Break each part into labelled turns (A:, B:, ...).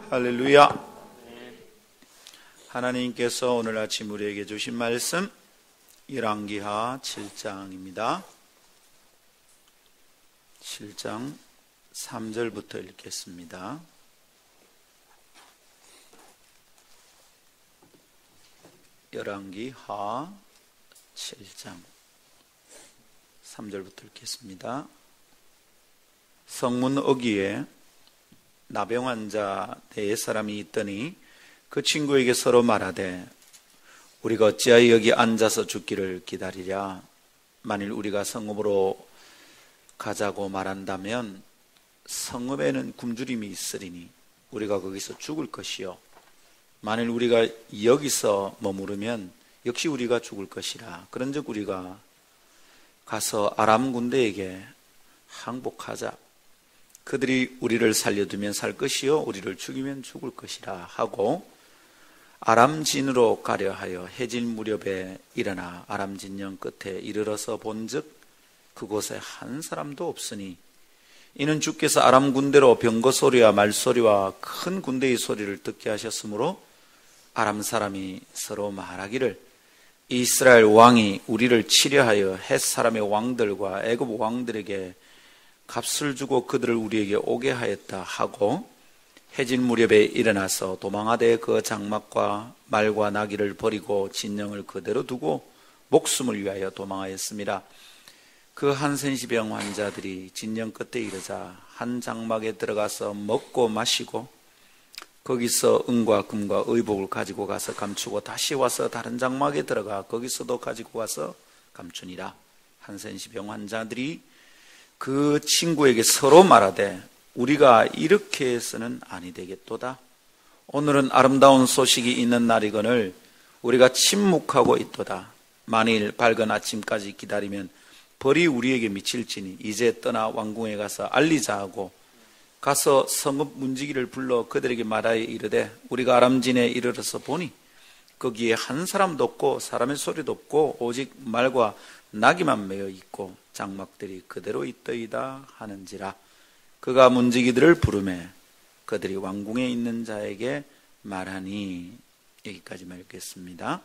A: 할렐루야. 하나님께서 오늘 아침 우리에게 주신 말씀 열왕기하 7장입니다. 7장 3절부터 읽겠습니다. 열왕기하 7장 3절부터 읽겠습니다. 성문 어귀에 나병 자 네 사람이 있더니 그 친구에게 서로 말하되 우리가 어찌하여 여기 앉아서 죽기를 기다리랴. 만일 우리가 성읍으로 가자고 말한다면 성읍에는 굶주림이 있으리니 우리가 거기서 죽을 것이요, 만일 우리가 여기서 머무르면 역시 우리가 죽을 것이라. 그런즉 우리가 가서 아람 군대에게 항복하자. 그들이 우리를 살려두면 살 것이요 우리를 죽이면 죽을 것이라 하고 아람진으로 가려 하여 해질 무렵에 일어나 아람진영 끝에 이르러서 본즉 그곳에 한 사람도 없으니 이는 주께서 아람 군대로 병거 소리와 말소리와 큰 군대의 소리를 듣게 하셨으므로 아람 사람이 서로 말하기를 이스라엘 왕이 우리를 치려하여 헷 사람의 왕들과 애굽 왕들에게 값을 주고 그들을 우리에게 오게 하였다 하고 해질 무렵에 일어나서 도망하되 그 장막과 말과 나귀를 버리고 진영을 그대로 두고 목숨을 위하여 도망하였습니다. 그 한센시병 환자들이 진영 끝에 이르자 한 장막에 들어가서 먹고 마시고 거기서 은과 금과 의복을 가지고 가서 감추고 다시 와서 다른 장막에 들어가 거기서도 가지고 와서 감추니라. 한센시병 환자들이 그 친구에게 서로 말하되 우리가 이렇게 해서는 아니 되겠도다. 오늘은 아름다운 소식이 있는 날이거늘 우리가 침묵하고 있도다. 만일 밝은 아침까지 기다리면 벌이 우리에게 미칠지니 이제 떠나 왕궁에 가서 알리자 하고 가서 성읍 문지기를 불러 그들에게 말하여 이르되 우리가 아람진에 이르러서 보니 거기에 한 사람도 없고 사람의 소리도 없고 오직 말과 나귀만 메어 있고 장막들이 그대로 있더이다 하는지라. 그가 문지기들을 부르매 그들이 왕궁에 있는 자에게 말하니. 여기까지만 읽겠습니다.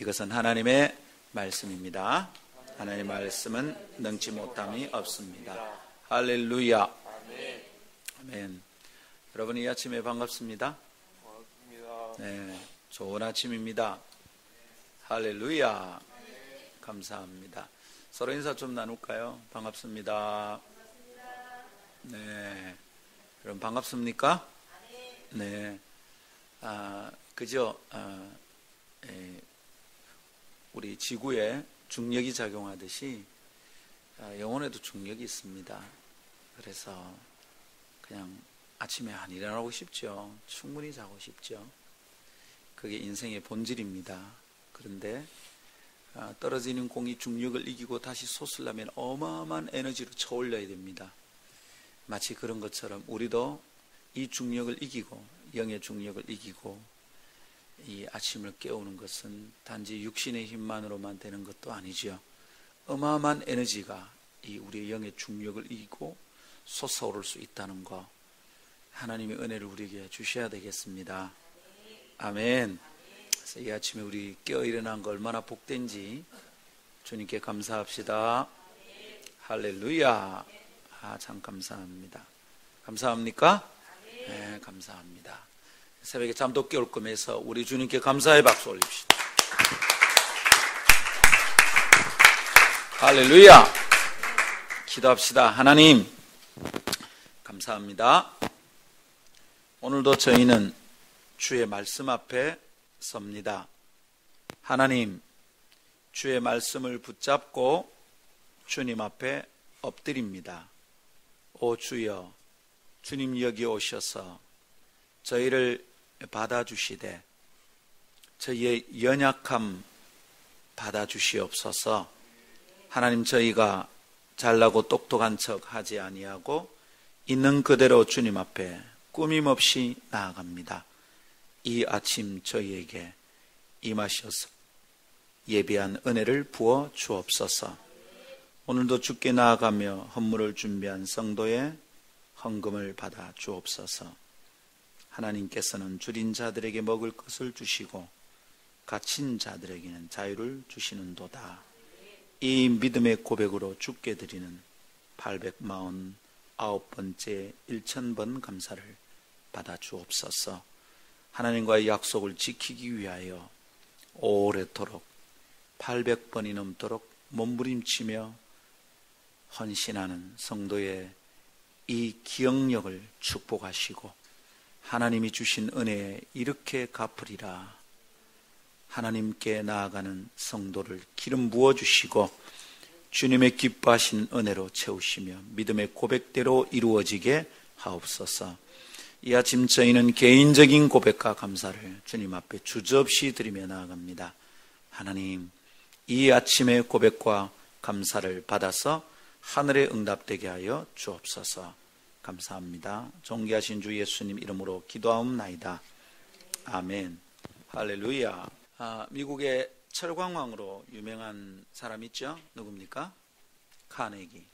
A: 이것은 하나님의 말씀입니다. 하나님의 말씀은 능치 못함이 없습니다. 할렐루야. 아멘. 여러분 이 아침에 반갑습니다. 네, 좋은 아침입니다. 할렐루야. 감사합니다. 서로 인사 좀 나눌까요? 반갑습니다. 네, 여러분 반갑습니까? 네, 그죠? 우리 지구에 중력이 작용하듯이 영혼에도 중력이 있습니다. 그래서 그냥 아침에 안 일어나고 싶죠. 충분히 자고 싶죠. 그게 인생의 본질입니다. 그런데 떨어지는 공이 중력을 이기고 다시 솟으려면 어마어마한 에너지로 쳐올려야 됩니다. 마치 그런 것처럼 우리도 이 중력을 이기고 영의 중력을 이기고 이 아침을 깨우는 것은 단지 육신의 힘만으로만 되는 것도 아니죠. 어마어마한 에너지가 이 우리의 영의 중력을 이기고 솟아오를 수 있다는 것, 하나님의 은혜를 우리에게 주셔야 되겠습니다. 아멘. 그래서 이 아침에 우리 깨어 일어난 거 얼마나 복된지 주님께 감사합시다. 할렐루야. 참 감사합니다. 감사합니까? 네, 감사합니다. 새벽에 잠도 깨울 거면서 우리 주님께 감사의 박수 올립시다. 할렐루야. 기도합시다. 하나님 감사합니다. 오늘도 저희는 주의 말씀 앞에 섭니다. 하나님, 주의 말씀을 붙잡고 주님 앞에 엎드립니다. 오 주여, 주님 여기 오셔서 저희를 받아주시되 저희의 연약함 받아주시옵소서. 하나님, 저희가 잘나고 똑똑한 척 하지 아니하고 있는 그대로 주님 앞에 꾸밈없이 나아갑니다. 이 아침 저희에게 임하셔서 예비한 은혜를 부어 주옵소서. 오늘도 주께 나아가며 헌물을 준비한 성도의 헌금을 받아 주옵소서. 하나님께서는 줄인 자들에게 먹을 것을 주시고 갇힌 자들에게는 자유를 주시는도다. 이 믿음의 고백으로 주께 드리는 849번째 1000번 감사를 받아 주옵소서. 하나님과의 약속을 지키기 위하여 오래도록 800번이 넘도록 몸부림치며 헌신하는 성도의 이 기억력을 축복하시고 하나님이 주신 은혜에 이렇게 갚으리라. 하나님께 나아가는 성도를 기름 부어주시고 주님의 기뻐하신 은혜로 채우시며 믿음의 고백대로 이루어지게 하옵소서. 이 아침 저희는 개인적인 고백과 감사를 주님 앞에 주저없이 드리며 나아갑니다. 하나님, 이 아침의 고백과 감사를 받아서 하늘에 응답되게 하여 주옵소서. 감사합니다. 존귀하신 주 예수님 이름으로 기도하옵나이다. 아멘. 할렐루야. 미국의 철광왕으로 유명한 사람 있죠? 누굽니까? 카네기.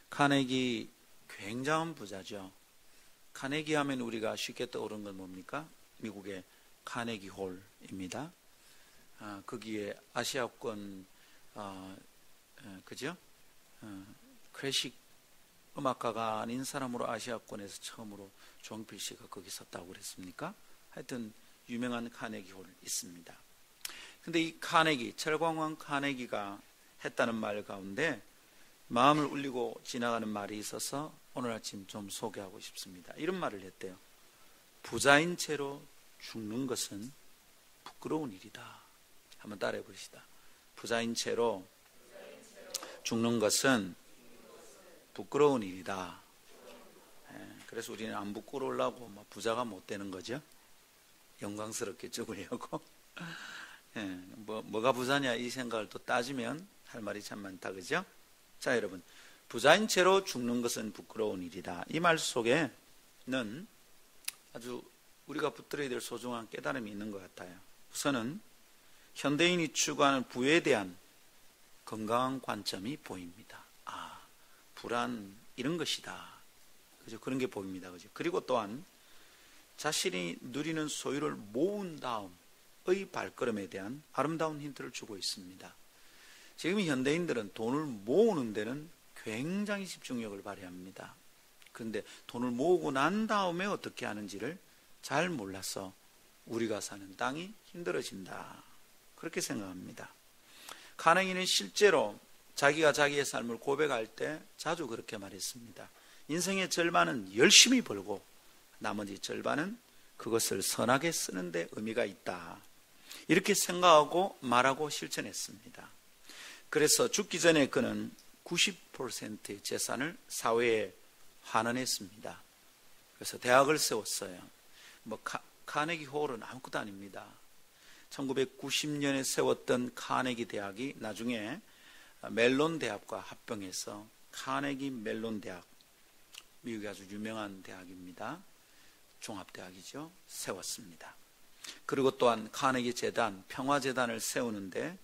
A: 카네기 굉장한 부자죠. 카네기 하면 우리가 쉽게 떠오르는 건 뭡니까? 미국의 카네기 홀입니다. 거기에 아시아권 그죠? 클래식 음악가가 아닌 사람으로 아시아권에서 처음으로 조용필 씨가 거기 섰다고 그랬습니까? 하여튼 유명한 카네기 홀 있습니다. 근데 이 카네기, 철광왕 카네기가 했다는 말 가운데 마음을 울리고 지나가는 말이 있어서 오늘 아침 좀 소개하고 싶습니다. 이런 말을 했대요. 부자인 채로 죽는 것은 부끄러운 일이다. 한번 따라해 보시다. 부자인 채로 죽는 것은 부끄러운 일이다. 그래서 우리는 안 부끄러우려고 부자가 못 되는 거죠. 영광스럽게 죽으려고. 뭐가 부자냐 이 생각을 또 따지면 할 말이 참 많다, 그죠? 자, 여러분, 부자인 채로 죽는 것은 부끄러운 일이다. 이 말 속에는 아주 우리가 붙들어야 될 소중한 깨달음이 있는 것 같아요. 우선은 현대인이 추구하는 부에 대한 건강한 관점이 보입니다. 불안 이런 것이다. 그죠? 그런 게 보입니다. 그죠? 그리고 또한 자신이 누리는 소유를 모은 다음의 발걸음에 대한 아름다운 힌트를 주고 있습니다. 지금 현대인들은 돈을 모으는 데는 굉장히 집중력을 발휘합니다. 그런데 돈을 모으고 난 다음에 어떻게 하는지를 잘 몰라서 우리가 사는 땅이 힘들어진다. 그렇게 생각합니다. 카네기는 실제로 자기가 자기의 삶을 고백할 때 자주 그렇게 말했습니다. 인생의 절반은 열심히 벌고 나머지 절반은 그것을 선하게 쓰는 데 의미가 있다. 이렇게 생각하고 말하고 실천했습니다. 그래서 죽기 전에 그는 90%의 재산을 사회에 환원했습니다. 그래서 대학을 세웠어요. 카네기 홀은 아무것도 아닙니다. 1990년에 세웠던 카네기 대학이 나중에 멜론 대학과 합병해서 카네기 멜론 대학, 미국의 아주 유명한 대학입니다. 종합대학이죠. 세웠습니다. 그리고 또한 카네기 재단, 평화재단을 세우는데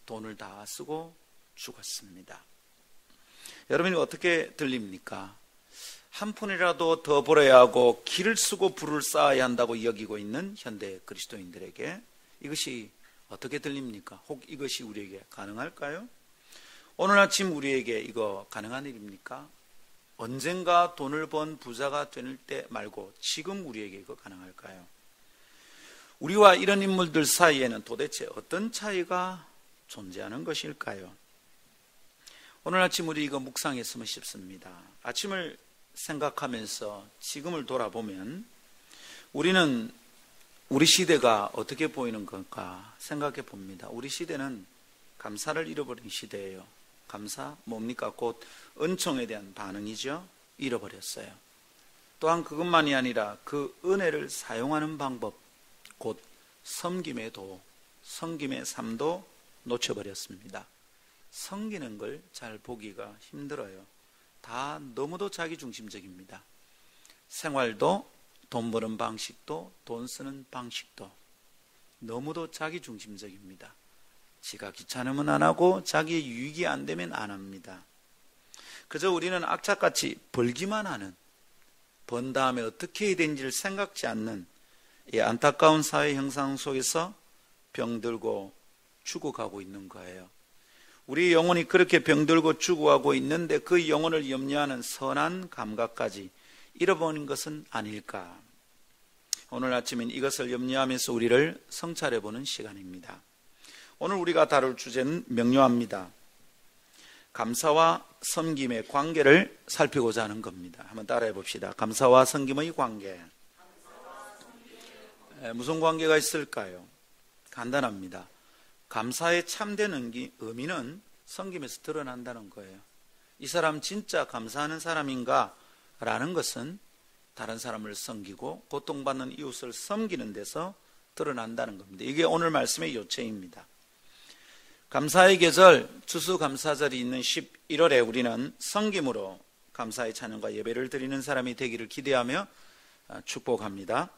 A: 돈을 다 쓰고 죽었습니다. 여러분이 어떻게 들립니까? 한 푼이라도 더 벌어야 하고 길을 쓰고 부를 쌓아야 한다고 여기고 있는 현대 그리스도인들에게 이것이 어떻게 들립니까? 혹 이것이 우리에게 가능할까요? 오늘 아침 우리에게 이거 가능한 일입니까? 언젠가 돈을 번 부자가 될 때 말고 지금 우리에게 이거 가능할까요? 우리와 이런 인물들 사이에는 도대체 어떤 차이가 존재하는 것일까요? 오늘 아침 우리 이거 묵상했으면 싶습니다. 아침을 생각하면서 지금을 돌아보면 우리는 우리 시대가 어떻게 보이는 건가 생각해 봅니다. 우리 시대는 감사를 잃어버린 시대예요. 감사 뭡니까? 곧 은총에 대한 반응이죠. 잃어버렸어요. 또한 그것만이 아니라 그 은혜를 사용하는 방법, 곧 섬김의 도, 섬김의 삶도 놓쳐버렸습니다. 섬기는 걸 잘 보기가 힘들어요. 다 너무도 자기중심적입니다. 생활도, 돈 버는 방식도, 돈 쓰는 방식도 너무도 자기중심적입니다. 지가 귀찮으면 안 하고 자기의 유익이 안 되면 안 합니다. 그저 우리는 악착같이 벌기만 하는, 번 다음에 어떻게 해야 되는지를 생각지 않는 이 안타까운 사회 형상 속에서 병들고 죽어가고 있는 거예요. 우리 영혼이 그렇게 병들고 죽어가고 있는데 그 영혼을 염려하는 선한 감각까지 잃어버린 것은 아닐까. 오늘 아침엔 이것을 염려하면서 우리를 성찰해보는 시간입니다. 오늘 우리가 다룰 주제는 명료합니다. 감사와 섬김의 관계를 살피고자 하는 겁니다. 한번 따라해 봅시다. 감사와 섬김의 관계. 무슨 관계가 있을까요? 간단합니다. 감사의 참된 의미는 섬김에서 드러난다는 거예요. 이 사람 진짜 감사하는 사람인가? 라는 것은 다른 사람을 섬기고 고통받는 이웃을 섬기는 데서 드러난다는 겁니다. 이게 오늘 말씀의 요체입니다. 감사의 계절, 추수감사절이 있는 11월에 우리는 섬김으로 감사의 찬양과 예배를 드리는 사람이 되기를 기대하며 축복합니다.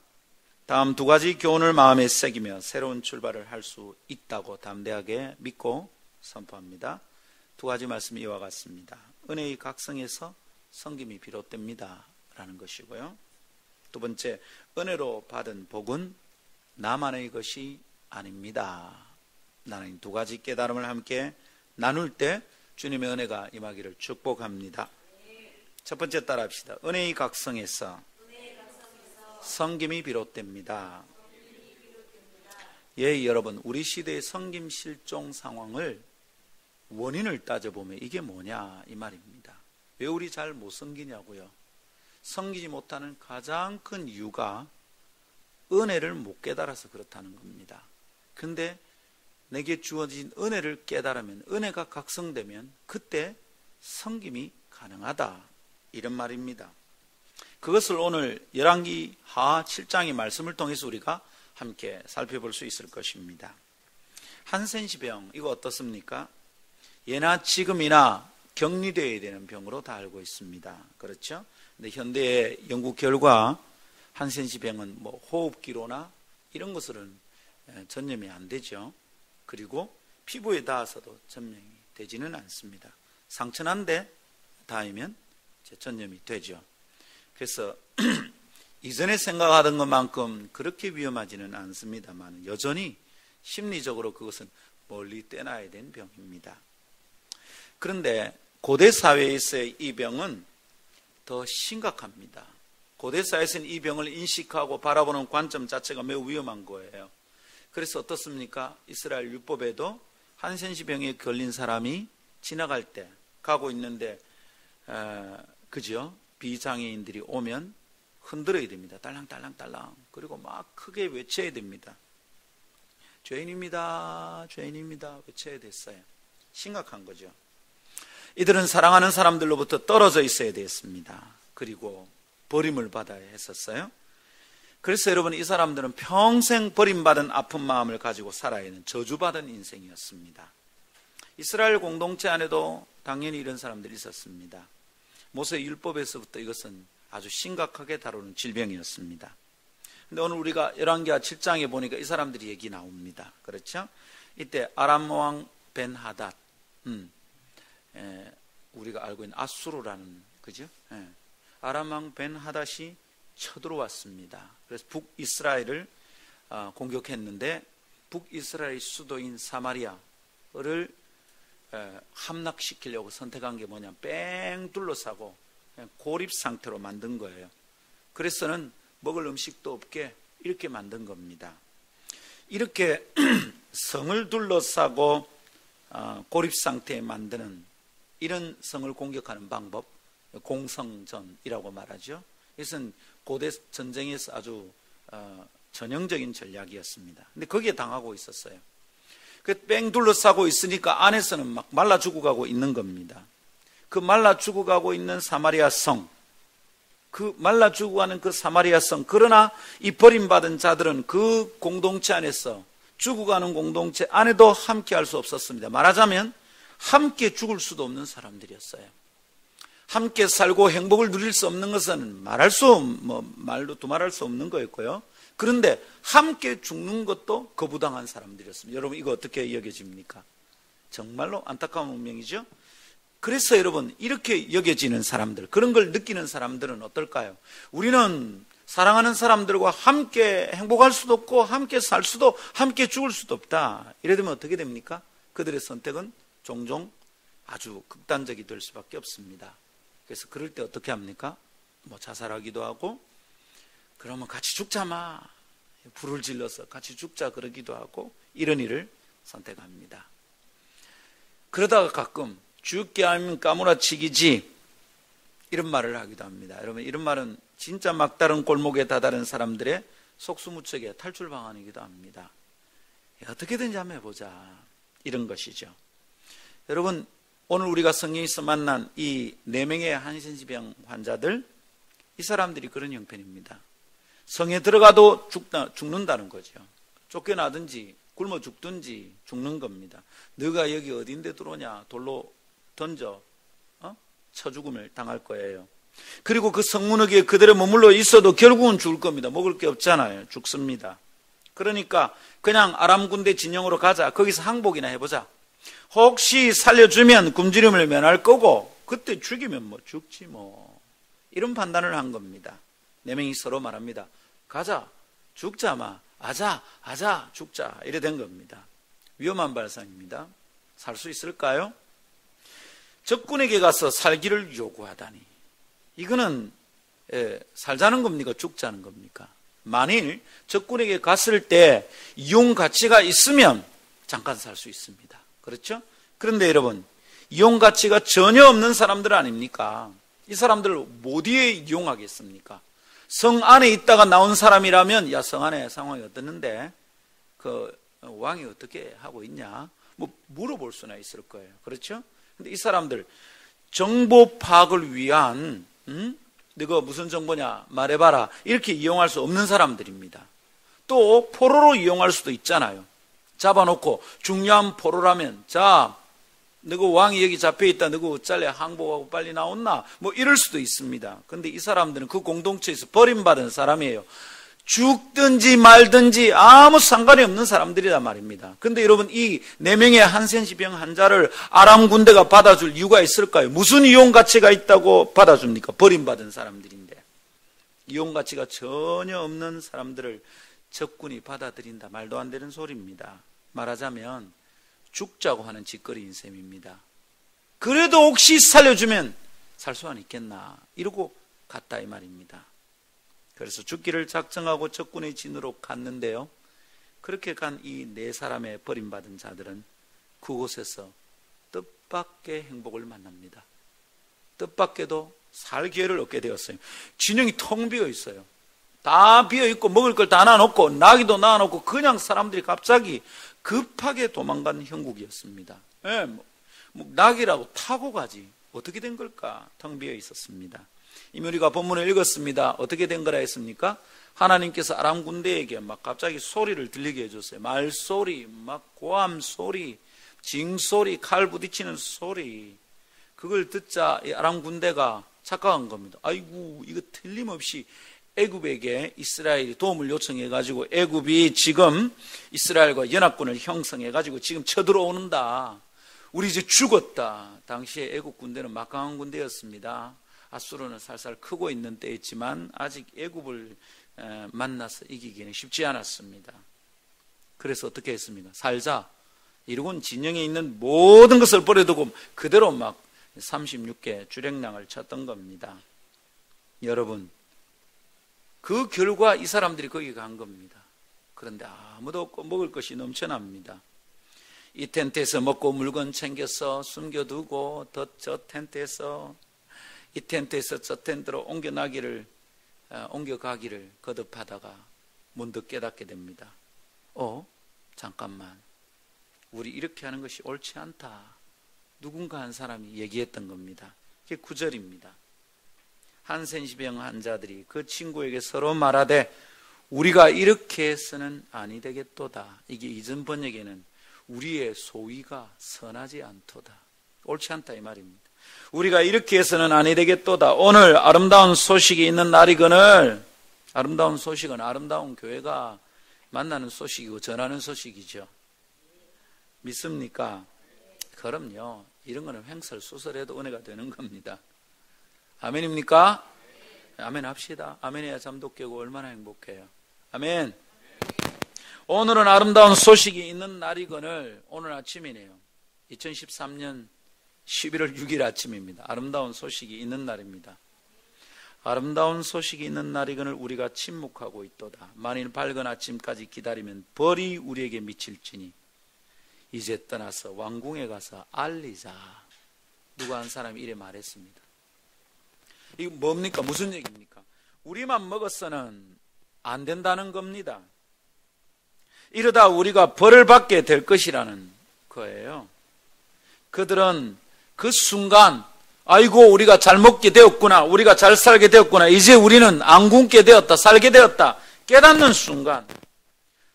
A: 다음 두 가지 교훈을 마음에 새기며 새로운 출발을 할 수 있다고 담대하게 믿고 선포합니다. 두 가지 말씀이 이와 같습니다. 은혜의 각성에서 섬김이 비롯됩니다 라는 것이고요. 두 번째, 은혜로 받은 복은 나만의 것이 아닙니다. 나는 두 가지 깨달음을 함께 나눌 때 주님의 은혜가 임하기를 축복합니다. 첫 번째 따라합시다. 은혜의 각성에서 섬김이 비롯됩니다. 예, 여러분, 우리 시대의 섬김 실종 상황을 원인을 따져보면 이게 뭐냐 이 말입니다. 왜 우리 잘 못 섬기냐고요. 섬기지 못하는 가장 큰 이유가 은혜를 못 깨달아서 그렇다는 겁니다. 근데 내게 주어진 은혜를 깨달으면, 은혜가 각성되면 그때 섬김이 가능하다 이런 말입니다. 그것을 오늘 열왕기 하 7장의 말씀을 통해서 우리가 함께 살펴볼 수 있을 것입니다. 한센시병, 이거 어떻습니까? 예나 지금이나 격리되어야 되는 병으로 다 알고 있습니다. 그렇죠? 근데 현대의 연구 결과 한센시병은 호흡기로나 이런 것으로는 전염이 안 되죠. 그리고 피부에 닿아서도 전염이 되지는 않습니다. 상처난데 닿으면 전염이 되죠. 그래서 이전에 생각하던 것만큼 그렇게 위험하지는 않습니다만 여전히 심리적으로 그것은 멀리 떼놔야 되는 병입니다. 그런데 고대 사회에서의 이 병은 더 심각합니다. 고대 사회에서는 이 병을 인식하고 바라보는 관점 자체가 매우 위험한 거예요. 그래서 어떻습니까? 이스라엘 율법에도 한센시병에 걸린 사람이 지나갈 때 가고 있는데 그죠? 비장애인들이 오면 흔들어야 됩니다. 딸랑딸랑딸랑. 그리고 막 크게 외쳐야 됩니다. 죄인입니다. 죄인입니다. 외쳐야 됐어요. 심각한 거죠. 이들은 사랑하는 사람들로부터 떨어져 있어야 됐습니다. 그리고 버림을 받아야 했었어요. 그래서 여러분, 이 사람들은 평생 버림받은 아픈 마음을 가지고 살아야 하는 저주받은 인생이었습니다. 이스라엘 공동체 안에도 당연히 이런 사람들이 있었습니다. 모세 율법에서부터 이것은 아주 심각하게 다루는 질병이었습니다. 근데 오늘 우리가 열왕기하 7장에 보니까 이 사람들이 얘기 나옵니다. 그렇죠? 이때 아람 왕 벤하닷, 우리가 알고 있는 아수르라는, 그죠? 아람 왕 벤하닷이 쳐들어왔습니다. 그래서 북이스라엘을 공격했는데 북이스라엘 수도인 사마리아를 함락시키려고 선택한 게 뭐냐, 뺑 둘러싸고 그냥 고립 상태로 만든 거예요. 그래서는 먹을 음식도 없게 이렇게 만든 겁니다. 이렇게 성을 둘러싸고 고립 상태에 만드는 이런 성을 공격하는 방법, 공성전이라고 말하죠. 이것은 고대 전쟁에서 아주 전형적인 전략이었습니다. 근데 거기에 당하고 있었어요. 그 뺑 둘러싸고 있으니까 안에서는 막 말라 죽어가고 있는 겁니다. 그 말라 죽어가고 있는 사마리아 성, 그 말라 죽어가는 그 사마리아 성, 그러나 이 버림받은 자들은 그 공동체 안에서, 죽어가는 공동체 안에도 함께 할 수 없었습니다. 말하자면 함께 죽을 수도 없는 사람들이었어요. 함께 살고 행복을 누릴 수 없는 것은 말로 두말할 수 없는 거였고요. 그런데 함께 죽는 것도 거부당한 사람들이었습니다. 여러분, 이거 어떻게 여겨집니까? 정말로 안타까운 운명이죠. 그래서 여러분, 이렇게 여겨지는 사람들, 그런 걸 느끼는 사람들은 어떨까요? 우리는 사랑하는 사람들과 함께 행복할 수도 없고 함께 살 수도, 함께 죽을 수도 없다. 이래 되면 어떻게 됩니까? 그들의 선택은 종종 아주 극단적이 될 수밖에 없습니다. 그래서 그럴 때 어떻게 합니까? 뭐 자살하기도 하고, 그러면 같이 죽자 마, 불을 질러서 같이 죽자 그러기도 하고, 이런 일을 선택합니다. 그러다가 가끔 죽게 하면 까무라치기지, 이런 말을 하기도 합니다. 여러분, 이런 말은 진짜 막다른 골목에 다다른 사람들의 속수무책의 탈출 방안이기도 합니다. 어떻게든지 한번 해보자, 이런 것이죠. 여러분, 오늘 우리가 성경에서 만난 이 4명의 한센시병 환자들, 이 사람들이 그런 형편입니다. 성에 들어가도 죽는다는 거죠. 쫓겨나든지 굶어 죽든지 죽는 겁니다. 너가 여기 어딘데 들어오냐, 돌로 던져 처죽음을 당할 거예요. 그리고 그 성문역에 그대로 머물러 있어도 결국은 죽을 겁니다. 먹을 게 없잖아요. 죽습니다. 그러니까 그냥 아람 군대 진영으로 가자, 거기서 항복이나 해보자, 혹시 살려주면 굶주림을 면할 거고 그때 죽이면 뭐 죽지 뭐, 이런 판단을 한 겁니다. 4명이 서로 말합니다. 가자, 죽자 마, 아자 죽자, 이래 된 겁니다. 위험한 발상입니다. 살 수 있을까요? 적군에게 가서 살기를 요구하다니, 이거는 살자는 겁니까? 죽자는 겁니까? 만일 적군에게 갔을 때 이용 가치가 있으면 잠깐 살 수 있습니다. 그렇죠? 그런데 여러분, 이용 가치가 전혀 없는 사람들 아닙니까? 이 사람들을 어디에 이용하겠습니까? 성 안에 있다가 나온 사람이라면, 야, 성 안에 상황이 어떻는데 그 왕이 어떻게 하고 있냐, 뭐 물어볼 수나 있을 거예요. 그렇죠? 근데 이 사람들 정보 파악을 위한, 너가 무슨 정보냐 말해봐라, 이렇게 이용할 수 없는 사람들입니다. 또 포로로 이용할 수도 있잖아요. 잡아놓고 중요한 포로라면, 자, 너가 왕이 여기 잡혀있다, 너가 어쩔래, 항복하고 빨리 나온나, 뭐 이럴 수도 있습니다. 근데 이 사람들은 그 공동체에서 버림받은 사람이에요. 죽든지 말든지 아무 상관이 없는 사람들이란 말입니다. 근데 여러분, 이 4명의 한센시병 환자를 아람 군대가 받아줄 이유가 있을까요? 무슨 이용 가치가 있다고 받아줍니까? 버림받은 사람들인데. 이용 가치가 전혀 없는 사람들을 적군이 받아들인다, 말도 안 되는 소리입니다. 말하자면 죽자고 하는 짓거리인 셈입니다. 그래도 혹시 살려주면 살 수는 있겠나, 이러고 갔다, 이 말입니다. 그래서 죽기를 작정하고 적군의 진으로 갔는데요, 그렇게 간 이 4사람의 버림받은 자들은 그곳에서 뜻밖의 행복을 만납니다. 뜻밖에도 살 기회를 얻게 되었어요. 진영이 텅 비어 있어요. 다 비어 있고 먹을 걸 다 놔놓고 나귀도 놔놓고 그냥 사람들이 갑자기 급하게 도망간 형국이었습니다. 뭐 나귀라고 타고 가지 어떻게 된 걸까? 텅 비어 있었습니다. 이미 우리가 본문을 읽었습니다. 어떻게 된 거라 했습니까? 하나님께서 아람 군대에게 막 갑자기 소리를 들리게 해줬어요. 말소리, 막 고함 소리, 징소리, 칼 부딪히는 소리. 그걸 듣자 이 아람 군대가 착각한 겁니다. 아이고, 이거 틀림없이 애굽에게 이스라엘이 도움을 요청해가지고 애굽이 지금 이스라엘과 연합군을 형성해가지고 지금 쳐들어오는다. 우리 이제 죽었다. 당시에 애굽 군대는 막강한 군대였습니다. 아수르는 살살 크고 있는 때였지만 아직 애굽을 만나서 이기기는 쉽지 않았습니다. 그래서 어떻게 했습니까? 살자, 이러고는 진영에 있는 모든 것을 버려두고 그대로 막 36개 주력량을 쳤던 겁니다. 여러분, 그 결과 이 사람들이 거기 간 겁니다. 그런데 아무도 없고 먹을 것이 넘쳐납니다. 이 텐트에서 먹고 물건 챙겨서 숨겨두고 저 텐트에서 이 텐트에서 저 텐트로 옮겨가기를 거듭하다가 문득 깨닫게 됩니다. 잠깐만, 우리 이렇게 하는 것이 옳지 않다. 누군가 한 사람이 얘기했던 겁니다. 그게 9절입니다. 한센시병 환자들이 그 친구에게 서로 말하되 우리가 이렇게 해서는 아니 되겠도다. 이게 이전 번역에는 우리의 소위가 선하지 않도다. 옳지 않다, 이 말입니다. 우리가 이렇게 해서는 아니 되겠도다. 오늘 아름다운 소식이 있는 날이거늘, 아름다운 소식은 아름다운 교회가 만나는 소식이고 전하는 소식이죠. 믿습니까? 그럼요. 이런 거는 횡설수설해도 은혜가 되는 겁니다. 아멘입니까? 아멘 합시다. 아멘해야 잠도 깨고 얼마나 행복해요. 아멘. 오늘은 아름다운 소식이 있는 날이거늘 오늘 아침이네요. 2013년 11월 6일 아침입니다. 아름다운 소식이 있는 날입니다. 아름다운 소식이 있는 날이거늘 우리가 침묵하고 있도다. 만일 밝은 아침까지 기다리면 벌이 우리에게 미칠지니 이제 떠나서 왕궁에 가서 알리자. 누가 한 사람이 이래 말했습니다. 이거 뭡니까? 무슨 얘기입니까? 우리만 먹어서는 안 된다는 겁니다. 이러다 우리가 벌을 받게 될 것이라는 거예요. 그들은 그 순간 아이고 우리가 잘 먹게 되었구나, 우리가 잘 살게 되었구나, 이제 우리는 안 굶게 되었다, 살게 되었다 깨닫는 순간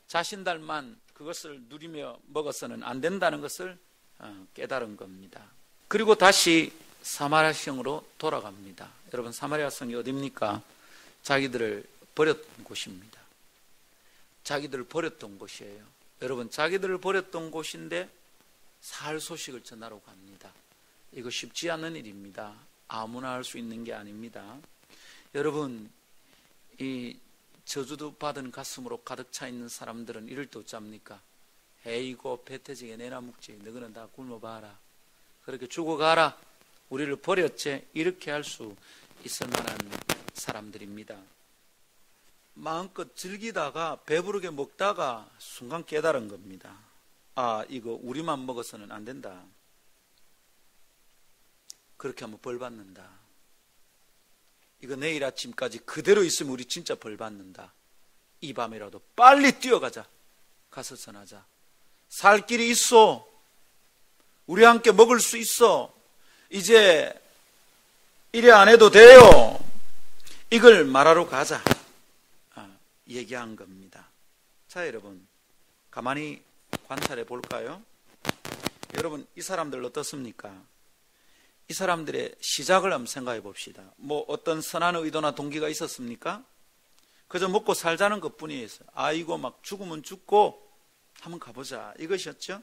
A: 자신들만 그것을 누리며 먹어서는 안 된다는 것을 깨달은 겁니다. 그리고 다시 사마리아 성으로 돌아갑니다. 여러분, 사마리아 성이 어디입니까? 자기들을 버렸던 곳입니다. 자기들을 버렸던 곳이에요. 여러분, 자기들을 버렸던 곳인데 살 소식을 전하러 갑니다. 이거 쉽지 않은 일입니다. 아무나 할 수 있는 게 아닙니다. 여러분, 이 저주도 받은 가슴으로 가득 차 있는 사람들은 이럴 때 어쩝니까? 에이고 배태지게 내나 묵지, 너희는 다 굶어봐라, 그렇게 죽어가라, 우리를 버렸지, 이렇게 할 수 있을 만한 사람들입니다. 마음껏 즐기다가 배부르게 먹다가 순간 깨달은 겁니다. 아, 이거 우리만 먹어서는 안 된다. 그렇게 하면 벌 받는다. 이거 내일 아침까지 그대로 있으면 우리 진짜 벌 받는다. 이 밤이라도 빨리 뛰어가자. 가서 전하자. 살 길이 있어. 우리 함께 먹을 수 있어. 이제 이래 안 해도 돼요. 이걸 말하러 가자. 얘기한 겁니다. 자, 여러분, 가만히 관찰해 볼까요? 여러분, 이 사람들 어떻습니까? 이 사람들의 시작을 한번 생각해 봅시다. 뭐 어떤 선한 의도나 동기가 있었습니까? 그저 먹고 살자는 것뿐이에요. 아이고 막 죽으면 죽고 한번 가보자, 이것이었죠.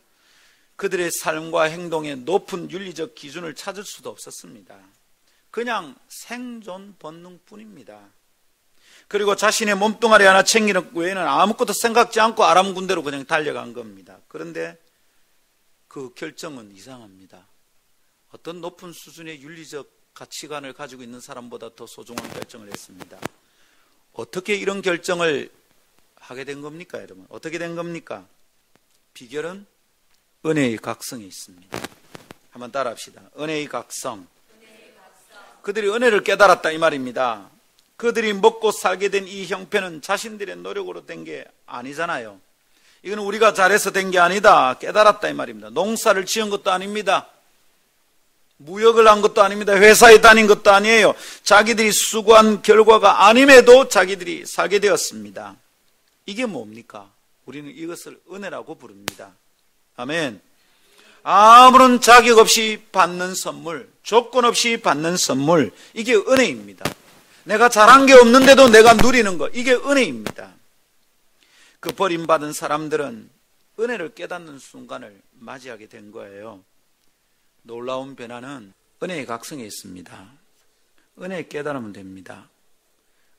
A: 그들의 삶과 행동의 높은 윤리적 기준을 찾을 수도 없었습니다. 그냥 생존 본능뿐입니다. 그리고 자신의 몸뚱아리 하나 챙기는 외에는 아무것도 생각지 않고 아람군대로 그냥 달려간 겁니다. 그런데 그 결정은 이상합니다. 어떤 높은 수준의 윤리적 가치관을 가지고 있는 사람보다 더 소중한 결정을 했습니다. 어떻게 이런 결정을 하게 된 겁니까, 여러분? 어떻게 된 겁니까? 비결은 은혜의 각성에 있습니다. 한번 따라합시다. 은혜의 각성. 그들이 은혜를 깨달았다, 이 말입니다. 그들이 먹고 살게 된 이 형편은 자신들의 노력으로 된 게 아니잖아요. 이건 우리가 잘해서 된 게 아니다. 깨달았다, 이 말입니다. 농사를 지은 것도 아닙니다. 무역을 한 것도 아닙니다. 회사에 다닌 것도 아니에요. 자기들이 수고한 결과가 아님에도 자기들이 살게 되었습니다. 이게 뭡니까? 우리는 이것을 은혜라고 부릅니다. 아멘. 아무런 자격 없이 받는 선물, 조건 없이 받는 선물, 이게 은혜입니다. 내가 잘한 게 없는데도 내가 누리는 것, 이게 은혜입니다. 그 버림받은 사람들은 은혜를 깨닫는 순간을 맞이하게 된 거예요. 놀라운 변화는 은혜의 각성에 있습니다. 은혜를 깨달으면 됩니다.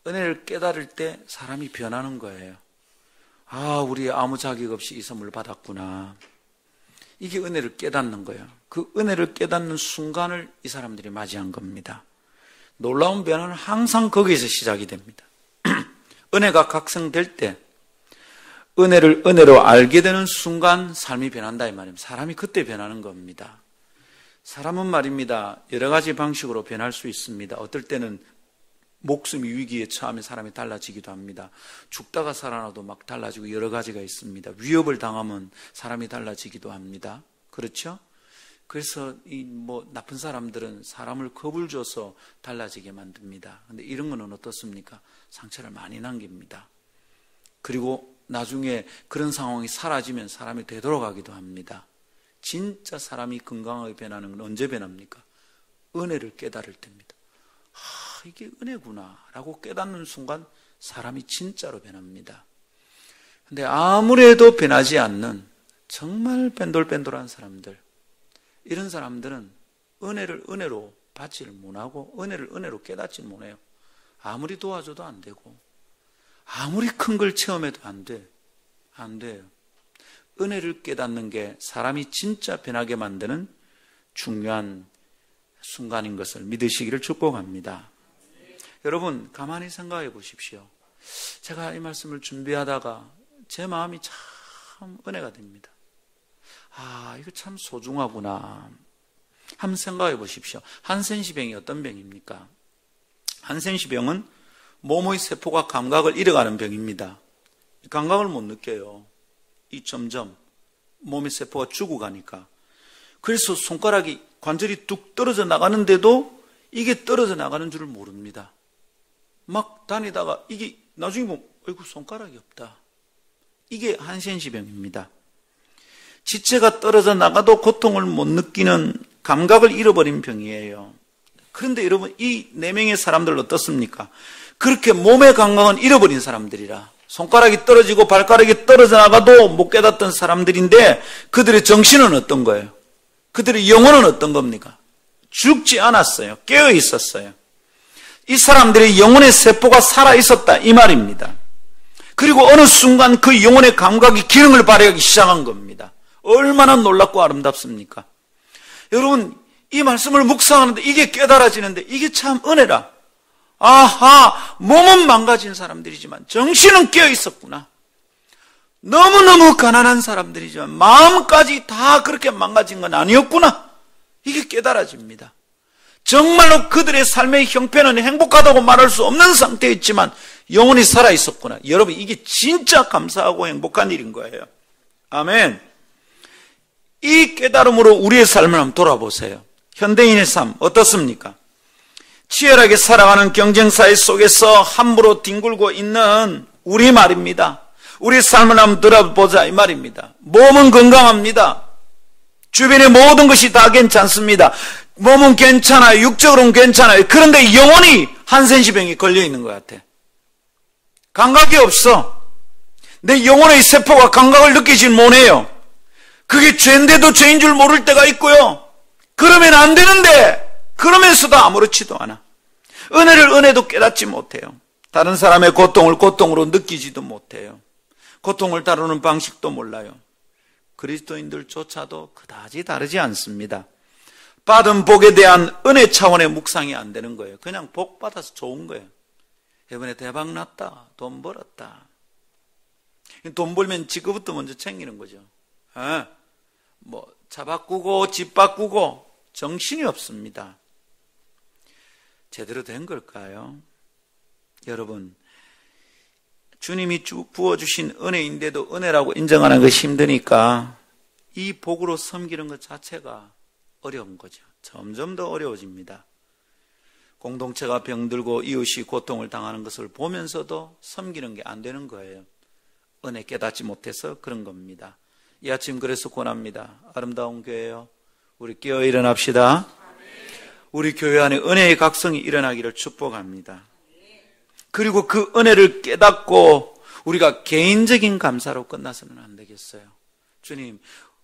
A: 은혜를 깨달을 때 사람이 변하는 거예요. 아, 우리 아무 자격 없이 이 선물을 받았구나. 이게 은혜를 깨닫는 거예요. 그 은혜를 깨닫는 순간을 이 사람들이 맞이한 겁니다. 놀라운 변화는 항상 거기에서 시작이 됩니다. 은혜가 각성될 때, 은혜를 은혜로 알게 되는 순간 삶이 변한다, 이 말입니다. 사람이 그때 변하는 겁니다. 사람은 말입니다, 여러 가지 방식으로 변할 수 있습니다. 어떨 때는 목숨이 위기에 처하면 사람이 달라지기도 합니다. 죽다가 살아나도 막 달라지고 여러 가지가 있습니다. 위협을 당하면 사람이 달라지기도 합니다. 그렇죠? 그래서 나쁜 사람들은 사람을 겁을 줘서 달라지게 만듭니다. 근데 이런 거는 어떻습니까? 상처를 많이 남깁니다. 그리고 나중에 그런 상황이 사라지면 사람이 되돌아가기도 합니다. 진짜 사람이 건강하게 변하는 건 언제 변합니까? 은혜를 깨달을 때입니다. 이게 은혜구나 라고 깨닫는 순간 사람이 진짜로 변합니다. 근데 아무래도 변하지 않는 정말 뺀돌뺀돌한 사람들, 이런 사람들은 은혜를 은혜로 받지를 못하고 은혜를 은혜로 깨닫지를 못해요. 아무리 도와줘도 안 되고 아무리 큰 걸 체험해도 안 돼요. 은혜를 깨닫는 게 사람이 진짜 변하게 만드는 중요한 순간인 것을 믿으시기를 축복합니다. 여러분 가만히 생각해 보십시오. 제가 이 말씀을 준비하다가 제 마음이 참 은혜가 됩니다. 이거 참 소중하구나. 한번 생각해 보십시오. 한센시병이 어떤 병입니까? 한센시병은 몸의 세포가 감각을 잃어가는 병입니다. 감각을 못 느껴요. 이 점점 몸의 세포가 죽어가니까. 그래서 손가락이 관절이 뚝 떨어져 나가는데도 이게 떨어져 나가는 줄을 모릅니다. 막 다니다가 이게 나중에 보면 아이고 손가락이 없다. 이게 한센시병입니다. 지체가 떨어져 나가도 고통을 못 느끼는 감각을 잃어버린 병이에요. 그런데 여러분 이 4명의 사람들 어떻습니까? 그렇게 몸의 감각은 잃어버린 사람들이라 손가락이 떨어지고 발가락이 떨어져 나가도 못 깨닫던 사람들인데 그들의 정신은 어떤 거예요? 그들의 영혼은 어떤 겁니까? 죽지 않았어요. 깨어 있었어요. 이 사람들의 영혼의 세포가 살아있었다 이 말입니다. 그리고 어느 순간 그 영혼의 감각이 기능을 발휘하기 시작한 겁니다. 얼마나 놀랍고 아름답습니까? 여러분 이 말씀을 묵상하는데 이게 깨달아지는데 이게 참 은혜라. 몸은 망가진 사람들이지만 정신은 깨어 있었구나. 너무너무 가난한 사람들이지만 마음까지 다 그렇게 망가진 건 아니었구나. 이게 깨달아집니다. 정말로 그들의 삶의 형편은 행복하다고 말할 수 없는 상태였지만 영혼이 살아있었구나. 여러분 이게 진짜 감사하고 행복한 일인 거예요. 아멘. 이 깨달음으로 우리의 삶을 한번 돌아보세요. 현대인의 삶 어떻습니까? 치열하게 살아가는 경쟁사회 속에서 함부로 뒹굴고 있는 우리 말입니다. 우리 삶을 한번 들어보자 이 말입니다. 몸은 건강합니다. 주변의 모든 것이 다 괜찮습니다. 몸은 괜찮아요. 육적으로는 괜찮아요. 그런데 영혼이 한센시병이 걸려있는 것 같아. 감각이 없어. 내 영혼의 세포가 감각을 느끼지 못해요. 그게 죄인데도 죄인 줄 모를 때가 있고요. 그러면 안 되는데 그러면서도 아무렇지도 않아. 은혜를 은혜도 깨닫지 못해요. 다른 사람의 고통을 고통으로 느끼지도 못해요. 고통을 다루는 방식도 몰라요. 그리스도인들조차도 그다지 다르지 않습니다. 받은 복에 대한 은혜 차원의 묵상이 안 되는 거예요. 그냥 복 받아서 좋은 거예요. 이번에 대박 났다. 돈 벌었다. 돈 벌면 지금부터 먼저 챙기는 거죠. 차 바꾸고 집 바꾸고 정신이 없습니다. 제대로 된 걸까요? 여러분, 주님이 부어주신 은혜인데도 은혜라고 인정하는 것이 힘드니까 이 복으로 섬기는 것 자체가 어려운 거죠. 점점 더 어려워집니다. 공동체가 병들고 이웃이 고통을 당하는 것을 보면서도 섬기는 게 안 되는 거예요. 은혜 깨닫지 못해서 그런 겁니다. 이 아침 그래서 권합니다. 아름다운 교회요, 우리 깨어 일어납시다. 우리 교회 안에 은혜의 각성이 일어나기를 축복합니다. 그리고 그 은혜를 깨닫고 우리가 개인적인 감사로 끝나서는 안 되겠어요. 주님,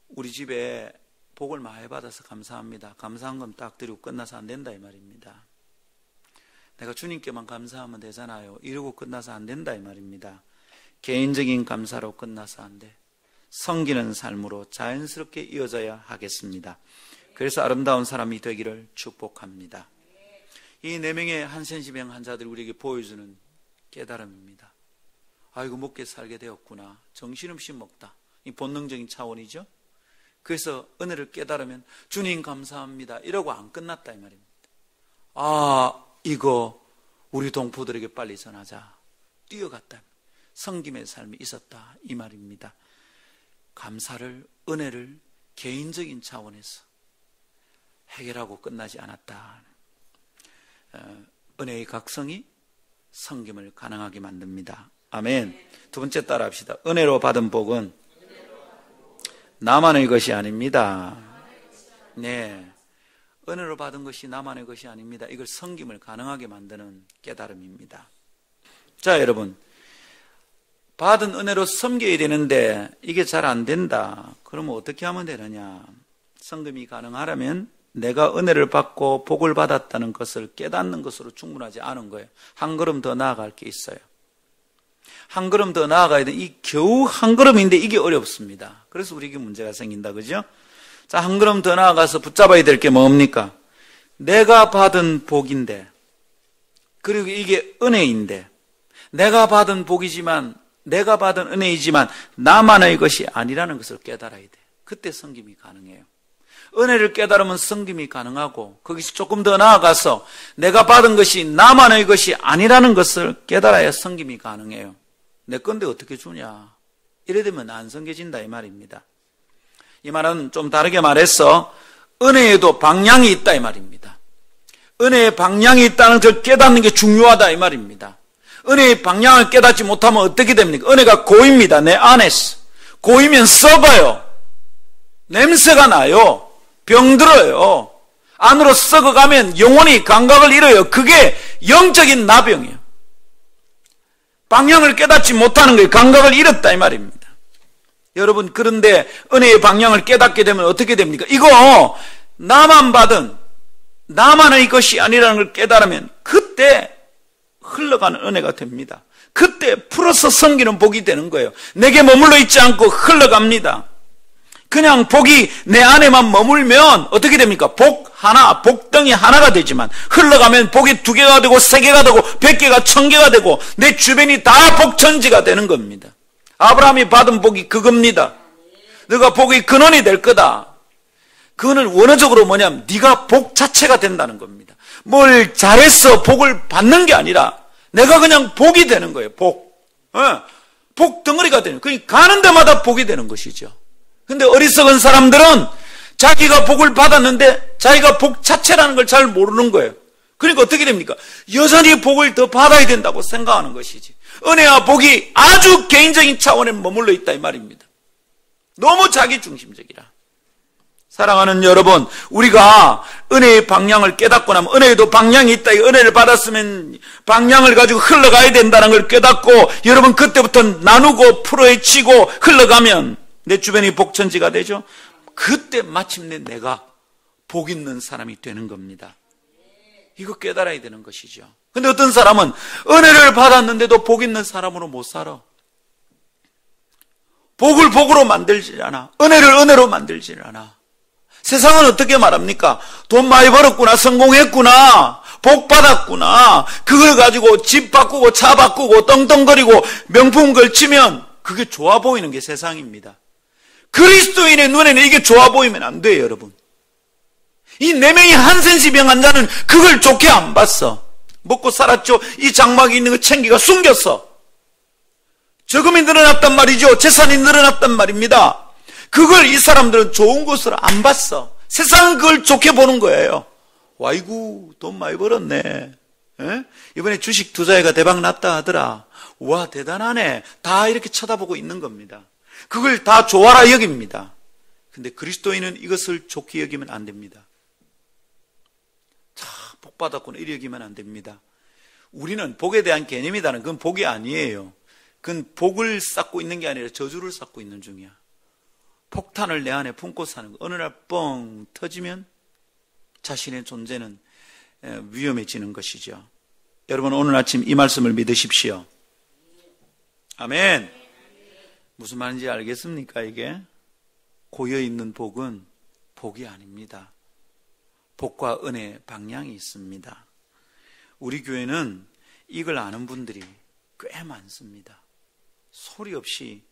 A: 우리 집에 복을 많이 받아서 감사합니다. 감사한 건 딱 드리고 끝나서 안 된다 이 말입니다. 내가 주님께만 감사하면 되잖아요. 이러고 끝나서 안 된다 이 말입니다. 개인적인 감사로 끝나서 안 돼. 섬기는 삶으로 자연스럽게 이어져야 하겠습니다. 그래서 아름다운 사람이 되기를 축복합니다. 이 4명의 한센시병 환자들이 우리에게 보여주는 깨달음입니다. 아이고 먹게 살게 되었구나. 정신없이 먹다. 이 본능적인 차원이죠. 그래서 은혜를 깨달으면 주님 감사합니다 이러고 안 끝났다 이 말입니다. 이거 우리 동포들에게 빨리 전하자. 뛰어갔다. 섬김의 삶이 있었다 이 말입니다. 감사를, 은혜를 개인적인 차원에서 해결하고 끝나지 않았다. 은혜의 각성이 섬김을 가능하게 만듭니다. 아멘. 두 번째 따라 합시다. 은혜로 받은 복은 나만의 것이 아닙니다. 네, 은혜로 받은 것이 나만의 것이 아닙니다. 이걸 섬김을 가능하게 만드는 깨달음입니다. 자, 여러분, 받은 은혜로 섬겨야 되는데 이게 잘 안 된다. 그러면 어떻게 하면 되느냐? 성금이 가능하려면 내가 은혜를 받고 복을 받았다는 것을 깨닫는 것으로 충분하지 않은 거예요. 한 걸음 더 나아갈 게 있어요. 한 걸음 더 나아가야 돼. 이 겨우 한 걸음인데 이게 어렵습니다. 그래서 우리에게 문제가 생긴다, 그죠? 자, 한 걸음 더 나아가서 붙잡아야 될 게 뭡니까? 내가 받은 복인데, 그리고 이게 은혜인데, 내가 받은 복이지만, 내가 받은 은혜이지만 나만의 것이 아니라는 것을 깨달아야 돼. 그때 성김이 가능해요. 은혜를 깨달으면 성김이 가능하고, 거기서 조금 더 나아가서 내가 받은 것이 나만의 것이 아니라는 것을 깨달아야 성김이 가능해요. 내 건데 어떻게 주냐, 이래 되면 안 섬겨진다 이 말입니다. 이 말은 좀 다르게 말해서 은혜에도 방향이 있다 이 말입니다. 은혜의 방향이 있다는 것을 깨닫는 게 중요하다 이 말입니다. 은혜의 방향을 깨닫지 못하면 어떻게 됩니까? 은혜가 고입니다. 내 안에서 고이면 썩어요. 냄새가 나요. 병들어요. 안으로 썩어가면 영혼이 감각을 잃어요. 그게 영적인 나병이에요. 방향을 깨닫지 못하는 거예요. 감각을 잃었다 이 말입니다. 여러분, 그런데 은혜의 방향을 깨닫게 되면 어떻게 됩니까? 이거 나만 받은, 나만의 것이 아니라는 걸 깨달으면 그때 흘러가는 은혜가 됩니다. 그때 풀어서 섬기는 복이 되는 거예요. 내게 머물러 있지 않고 흘러갑니다. 그냥 복이 내 안에만 머물면 어떻게 됩니까? 복 하나, 복덩이 하나가 되지만 흘러가면 복이 2개가 되고 3개가 되고 100개가 1000개가 되고 내 주변이 다 복천지가 되는 겁니다. 아브라함이 받은 복이 그겁니다. 너가 복의 근원이 될 거다. 그거는 원어적으로 뭐냐면 네가 복 자체가 된다는 겁니다. 뭘 잘해서 복을 받는 게 아니라 내가 그냥 복이 되는 거예요. 복. 복 덩어리가 되는 거예요. 그러니까 가는 데마다 복이 되는 것이죠. 근데 어리석은 사람들은 자기가 복을 받았는데 자기가 복 자체라는 걸 잘 모르는 거예요. 그러니까 어떻게 됩니까? 여전히 복을 더 받아야 된다고 생각하는 것이지. 은혜와 복이 아주 개인적인 차원에 머물러 있다 이 말입니다. 너무 자기중심적이라. 사랑하는 여러분, 우리가 은혜의 방향을 깨닫고 나면 은혜에도 방향이 있다. 은혜를 받았으면 방향을 가지고 흘러가야 된다는 걸 깨닫고 여러분 그때부터 나누고 풀어헤치고 흘러가면 내 주변이 복천지가 되죠. 그때 마침내 내가 복 있는 사람이 되는 겁니다. 이거 깨달아야 되는 것이죠. 근데 어떤 사람은 은혜를 받았는데도 복 있는 사람으로 못 살아. 복을 복으로 만들지 않아. 은혜를 은혜로 만들지 않아. 세상은 어떻게 말합니까? 돈 많이 벌었구나, 성공했구나, 복 받았구나, 그걸 가지고 집 바꾸고 차 바꾸고 떵떵거리고 명품 걸치면 그게 좋아 보이는 게 세상입니다. 그리스도인의 눈에는 이게 좋아 보이면 안 돼요, 여러분. 이 4명이 한센시병 환자는 그걸 좋게 안 봤어. 먹고 살았죠. 이 장막에 있는 거 챙기가 숨겼어. 저금이 늘어났단 말이죠. 재산이 늘어났단 말입니다. 그걸 이 사람들은 좋은 것으로 안 봤어. 세상은 그걸 좋게 보는 거예요. 와이구, 돈 많이 벌었네. 에? 이번에 주식 투자해가 대박 났다 하더라. 와, 대단하네. 다 이렇게 쳐다보고 있는 겁니다. 그걸 다 좋아라 여깁니다. 근데 그리스도인은 이것을 좋게 여기면 안 됩니다. 자, 복 받았구나 이렇게 여기면 안 됩니다. 우리는 복에 대한 개념이다는 그건 복이 아니에요. 그건 복을 쌓고 있는 게 아니라 저주를 쌓고 있는 중이야. 폭탄을 내 안에 품고 사는 거. 어느 날 뻥 터지면 자신의 존재는 위험해지는 것이죠. 여러분, 오늘 아침 이 말씀을 믿으십시오. 아멘. 무슨 말인지 알겠습니까? 이게 고여있는 복은 복이 아닙니다. 복과 은혜의 방향이 있습니다. 우리 교회는 이걸 아는 분들이 꽤 많습니다. 소리 없이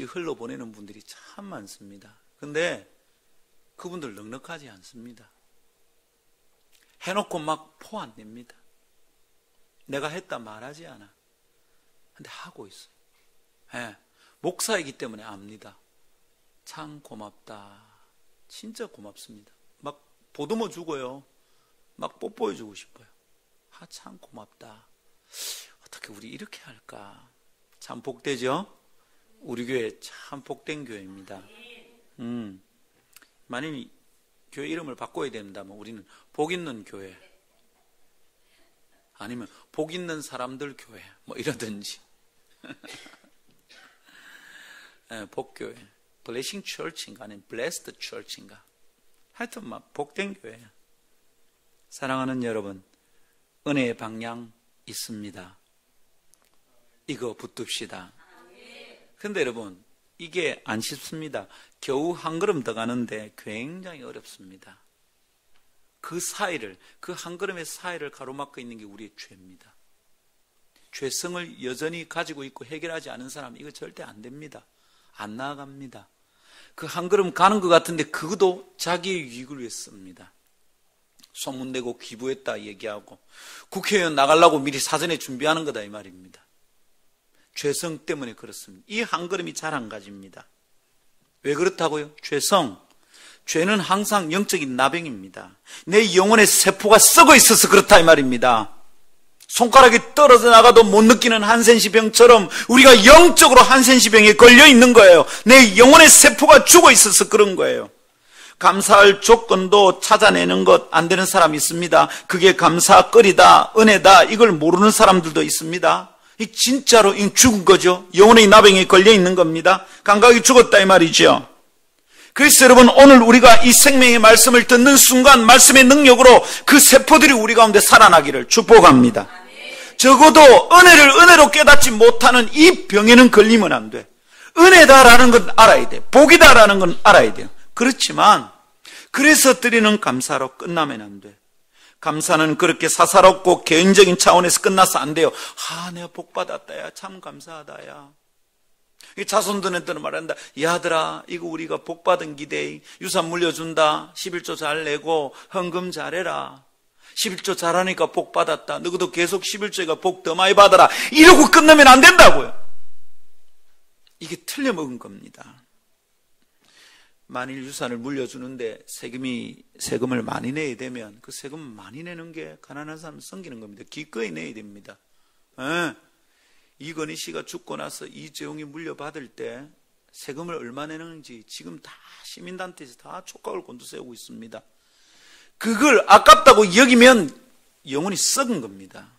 A: 흘러보내는 분들이 참 많습니다. 근데 그분들 넉넉하지 않습니다. 해놓고 막 포 안 냅니다. 내가 했다 말하지 않아. 근데 하고 있어요. 예, 목사이기 때문에 압니다. 참 고맙다. 진짜 고맙습니다. 막 보듬어 주고요. 막 뽀뽀해 주고 싶어요. 아, 참 고맙다. 어떻게 우리 이렇게 할까? 참 복되죠? 우리 교회 참 복된 교회입니다. 만일 교회 이름을 바꿔야 된다면 우리는 복 있는 교회, 아니면 복 있는 사람들 교회 뭐 이러든지. 복교회, 블레싱 처치인가 아니면 블레스드 처치인가, 하여튼 막 복된 교회예요. 사랑하는 여러분, 은혜의 방향 있습니다. 이거 붙듭시다. 근데 여러분, 이게 안 쉽습니다. 겨우 한 걸음 더 가는데 굉장히 어렵습니다. 그 사이를, 그 한 걸음의 사이를 가로막고 있는 게 우리의 죄입니다. 죄성을 여전히 가지고 있고 해결하지 않은 사람, 이거 절대 안 됩니다. 안 나아갑니다. 그 한 걸음 가는 것 같은데 그것도 자기의 유익을 위해 씁니다. 소문내고 기부했다 얘기하고 국회의원 나가려고 미리 사전에 준비하는 거다 이 말입니다. 죄성 때문에 그렇습니다. 이 한 걸음이 잘 안 가집니다. 왜 그렇다고요? 죄는 항상 영적인 나병입니다. 내 영혼의 세포가 썩어 있어서 그렇다 이 말입니다. 손가락이 떨어져 나가도 못 느끼는 한센시병처럼 우리가 영적으로 한센시병에 걸려 있는 거예요. 내 영혼의 세포가 죽어 있어서 그런 거예요. 감사할 조건도 찾아내는 것 안 되는 사람이 있습니다. 그게 감사거리다, 은혜다, 이걸 모르는 사람들도 있습니다. 이 진짜로 죽은 거죠. 영혼의 나병에 걸려 있는 겁니다. 감각이 죽었다 이 말이죠. 그래서 여러분, 오늘 우리가 이 생명의 말씀을 듣는 순간 말씀의 능력으로 그 세포들이 우리 가운데 살아나기를 축복합니다. 적어도 은혜를 은혜로 깨닫지 못하는 이 병에는 걸리면 안 돼. 은혜다라는 건 알아야 돼. 복이다라는 건 알아야 돼요. 그렇지만 그래서 드리는 감사로 끝나면 안 돼. 감사는 그렇게 사사롭고 개인적인 차원에서 끝나서 안 돼요. 내가 복 받았다, 야, 참 감사하다, 야. 이 자손들한테는 말한다. 야, 아들아, 이거 우리가 복 받은 기대, 유산 물려준다. 11조 잘 내고 헌금 잘해라. 11조 잘하니까 복 받았다. 너희도 계속 11조가 복 더 많이 받아라. 이러고 끝나면 안 된다고요. 이게 틀려먹은 겁니다. 만일 유산을 물려주는데 세금을 많이 내야 되면 그 세금 많이 내는 게 가난한 사람을 섬기는 겁니다. 기꺼이 내야 됩니다. 이건희 씨가 죽고 나서 이재용이 물려받을 때 세금을 얼마 내는지 지금 다 시민단체에서 다 촉각을 곤두세우고 있습니다. 그걸 아깝다고 여기면 영혼이 썩은 겁니다.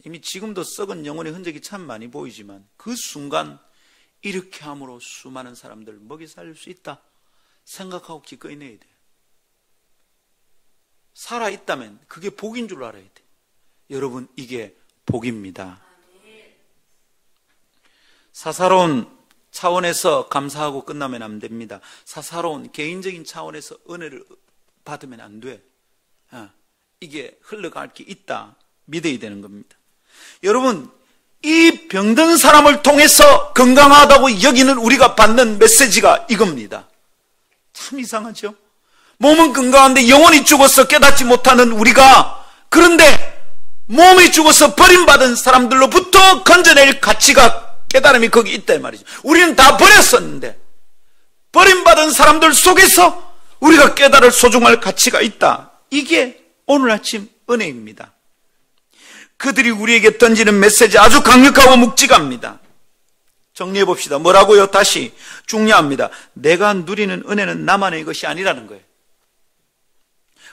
A: 이미 지금도 썩은 영혼의 흔적이 참 많이 보이지만 그 순간 이렇게 함으로 수많은 사람들 먹여 살릴 수 있다 생각하고 기꺼이 내야 돼요. 살아있다면 그게 복인 줄 알아야 돼요. 여러분, 이게 복입니다. 사사로운 차원에서 감사하고 끝나면 안 됩니다. 사사로운 개인적인 차원에서 은혜를 받으면 안 돼. 이게 흘러갈 게 있다 믿어야 되는 겁니다. 여러분, 이 병든 사람을 통해서 건강하다고 여기는 우리가 받는 메시지가 이겁니다. 참 이상하죠? 몸은 건강한데 영혼이 죽어서 깨닫지 못하는 우리가, 그런데 몸이 죽어서 버림받은 사람들로부터 건져낼 가치가, 깨달음이 거기 있다 말이죠. 우리는 다 버렸었는데 버림받은 사람들 속에서 우리가 깨달을 소중할 가치가 있다. 이게 오늘 아침 은혜입니다. 그들이 우리에게 던지는 메시지 아주 강력하고 묵직합니다. 정리해 봅시다. 뭐라고요? 다시 중요합니다. 내가 누리는 은혜는 나만의 것이 아니라는 거예요.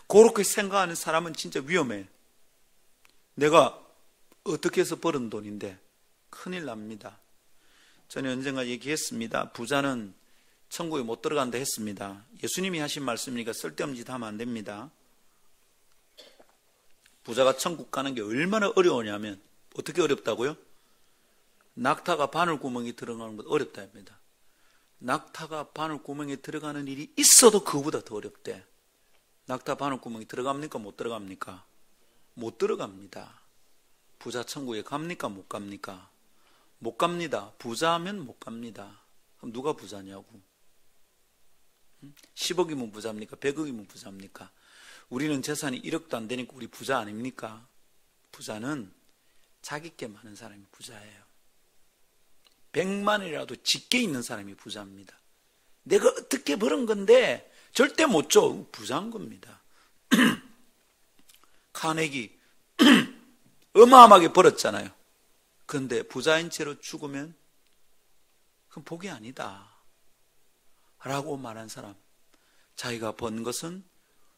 A: 그렇게 생각하는 사람은 진짜 위험해. 내가 어떻게 해서 벌은 돈인데 큰일 납니다. 저는 언젠가 얘기했습니다. 부자는 천국에 못 들어간다 했습니다. 예수님이 하신 말씀이니까 쓸데없는 짓 하면 안 됩니다. 부자가 천국 가는 게 얼마나 어려우냐면, 어떻게 어렵다고요? 낙타가 바늘구멍에 들어가는 것 어렵다 합니다. 낙타가 바늘구멍에 들어가는 일이 있어도 그거보다 더 어렵대. 낙타 바늘구멍에 들어갑니까? 못 들어갑니까? 못 들어갑니다. 부자 천국에 갑니까? 못 갑니까? 못 갑니다. 부자면 못 갑니다. 그럼 누가 부자냐고. 10억이면 부자입니까? 100억이면 부자입니까? 우리는 재산이 1억도 안 되니까 우리 부자 아닙니까? 부자는 자기 게 많은 사람이 부자예요. 100만이라도 직계 있는 사람이 부자입니다. 내가 어떻게 벌은 건데 절대 못 줘. 부자인 겁니다. 카네기 어마어마하게 벌었잖아요. 그런데 부자인 채로 죽으면 그건 복이 아니다 라고 말한 사람, 자기가 번 것은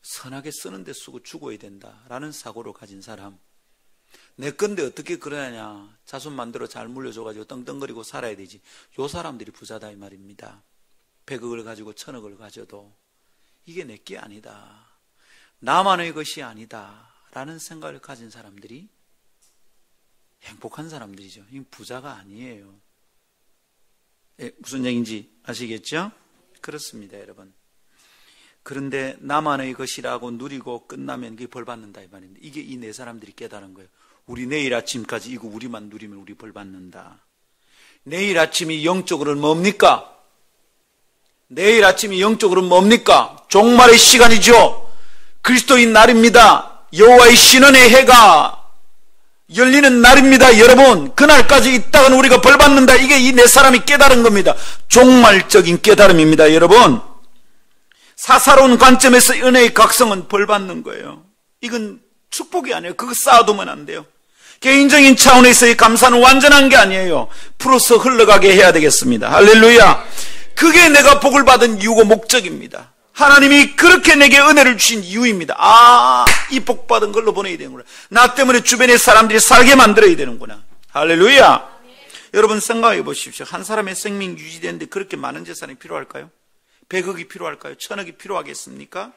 A: 선하게 쓰는 데 쓰고 죽어야 된다라는 사고를 가진 사람, 내 건데 어떻게 그러냐. 자손 만들어 잘 물려줘가지고 떵떵거리고 살아야 되지. 요 사람들이 부자다 이 말입니다. 100억을 가지고 1000억을 가져도 이게 내게 아니다. 나만의 것이 아니다. 라는 생각을 가진 사람들이 행복한 사람들이죠. 이 부자가 아니에요. 예, 무슨 얘기인지 아시겠죠? 그렇습니다, 여러분. 그런데 나만의 것이라고 누리고 끝나면 그게 벌 받는다 이 말인데, 이게 이 네 사람들이 깨달은 거예요. 우리 내일 아침까지 이거 우리만 누리면 우리 벌 받는다. 내일 아침이 영적으로는 뭡니까? 내일 아침이 영적으로는 뭡니까? 종말의 시간이죠. 그리스도인 날입니다. 여호와의 신원의 해가 열리는 날입니다. 여러분, 그날까지 있다가는 우리가 벌 받는다. 이게 이 네 사람이 깨달은 겁니다. 종말적인 깨달음입니다. 여러분, 사사로운 관점에서 은혜의 각성은 벌 받는 거예요. 이건 축복이 아니에요. 그거 쌓아두면 안 돼요. 개인적인 차원에서의 감사는 완전한 게 아니에요. 풀어서 흘러가게 해야 되겠습니다. 할렐루야. 그게 내가 복을 받은 이유고 목적입니다. 하나님이 그렇게 내게 은혜를 주신 이유입니다. 아, 이 복 받은 걸로 보내야 되는구나. 나 때문에 주변의 사람들이 살게 만들어야 되는구나. 할렐루야. 여러분 생각해 보십시오. 한 사람의 생명 유지되는데 그렇게 많은 재산이 필요할까요? 100억이 필요할까요? 1000억이 필요하겠습니까?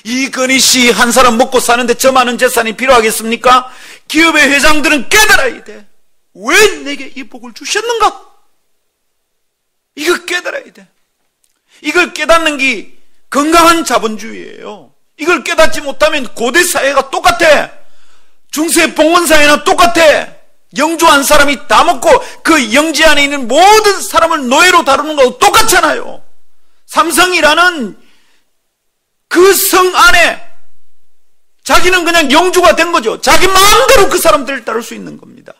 A: 이건희 씨 한 사람 먹고 사는데 저 많은 재산이 필요하겠습니까? 기업의 회장들은 깨달아야 돼. 왜 내게 이 복을 주셨는가? 이걸 깨달아야 돼. 이걸 깨닫는 게 건강한 자본주의예요. 이걸 깨닫지 못하면 고대 사회가 똑같아. 중세 봉건 사회나 똑같아. 영주 한 사람이 다 먹고 그 영지 안에 있는 모든 사람을 노예로 다루는 거하고 똑같잖아요. 삼성이라는 그 성 안에 자기는 그냥 영주가 된 거죠. 자기 마음대로 그 사람들을 따를 수 있는 겁니다.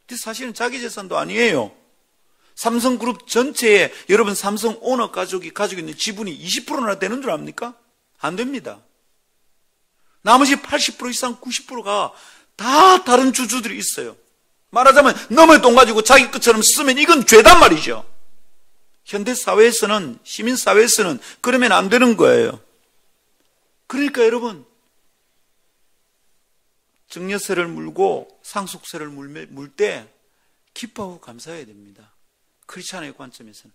A: 근데 사실은 자기 재산도 아니에요. 삼성그룹 전체에 여러분 삼성 오너 가족이 가지고 있는 지분이 20%나 되는 줄 압니까? 안 됩니다. 나머지 80% 이상 90%가 다 다른 주주들이 있어요. 말하자면 너의 돈 가지고 자기 것처럼 쓰면 이건 죄단 말이죠. 현대사회에서는, 시민사회에서는 그러면 안 되는 거예요. 그러니까 여러분, 증여세를 물고 상속세를 물 때 기뻐하고 감사해야 됩니다. 크리스찬의 관점에서는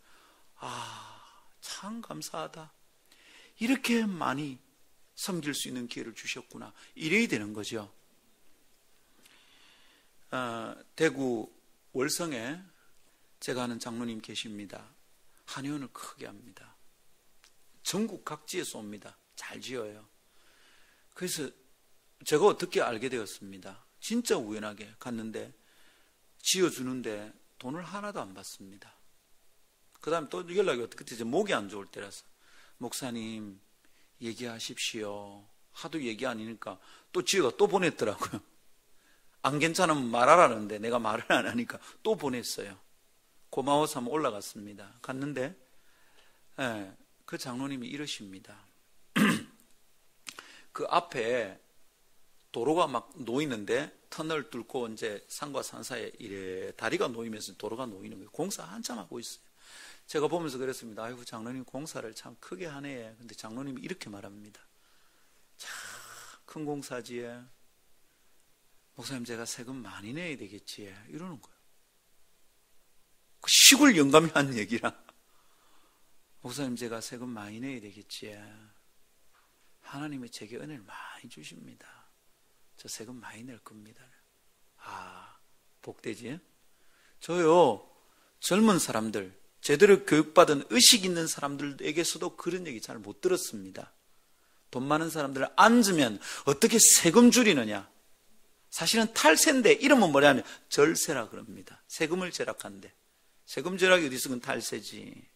A: 참 감사하다. 이렇게 많이 섬길 수 있는 기회를 주셨구나. 이래야 되는 거죠. 대구 월성에 제가 아는 장로님 계십니다. 한의원을 크게 합니다. 전국 각지에서 옵니다. 잘 지어요. 그래서 제가 어떻게 알게 되었습니다. 진짜 우연하게 갔는데 지어주는데 돈을 하나도 안 받습니다. 그 다음에 또 연락이 어떻게 되죠? 목이 안 좋을 때라서 목사님 얘기하십시오. 하도 얘기 아니니까 또 지어가 또 보냈더라고요. 안 괜찮으면 말하라는데 내가 말을 안 하니까 또 보냈어요. 고마워서 한번 올라갔습니다. 갔는데 그 장로님이 이러십니다. 그 앞에 도로가 막 놓이는데 터널 뚫고 이제 산과 산 사이에 이래 다리가 놓이면서 도로가 놓이는 거예요. 공사 한참 하고 있어요. 제가 보면서 그랬습니다. 아이고 장로님 공사를 참 크게 하네. 근데 장로님이 이렇게 말합니다. 참 큰 공사지에 목사님 제가 세금 많이 내야 되겠지 이러는 거예요. 그 시골 영감이 한 얘기라. 목사님 제가 세금 많이 내야 되겠지. 하나님이 제게 은혜를 많이 주십니다. 저 세금 많이 낼 겁니다. 복되지? 저요 젊은 사람들 제대로 교육받은 의식 있는 사람들에게서도 그런 얘기 잘 못 들었습니다. 돈 많은 사람들 앉으면 어떻게 세금 줄이느냐. 사실은 탈세인데 이름은 뭐냐면 절세라 그럽니다. 세금을 절약한대. 세금 절약이 어디 있어? 그건 탈세지.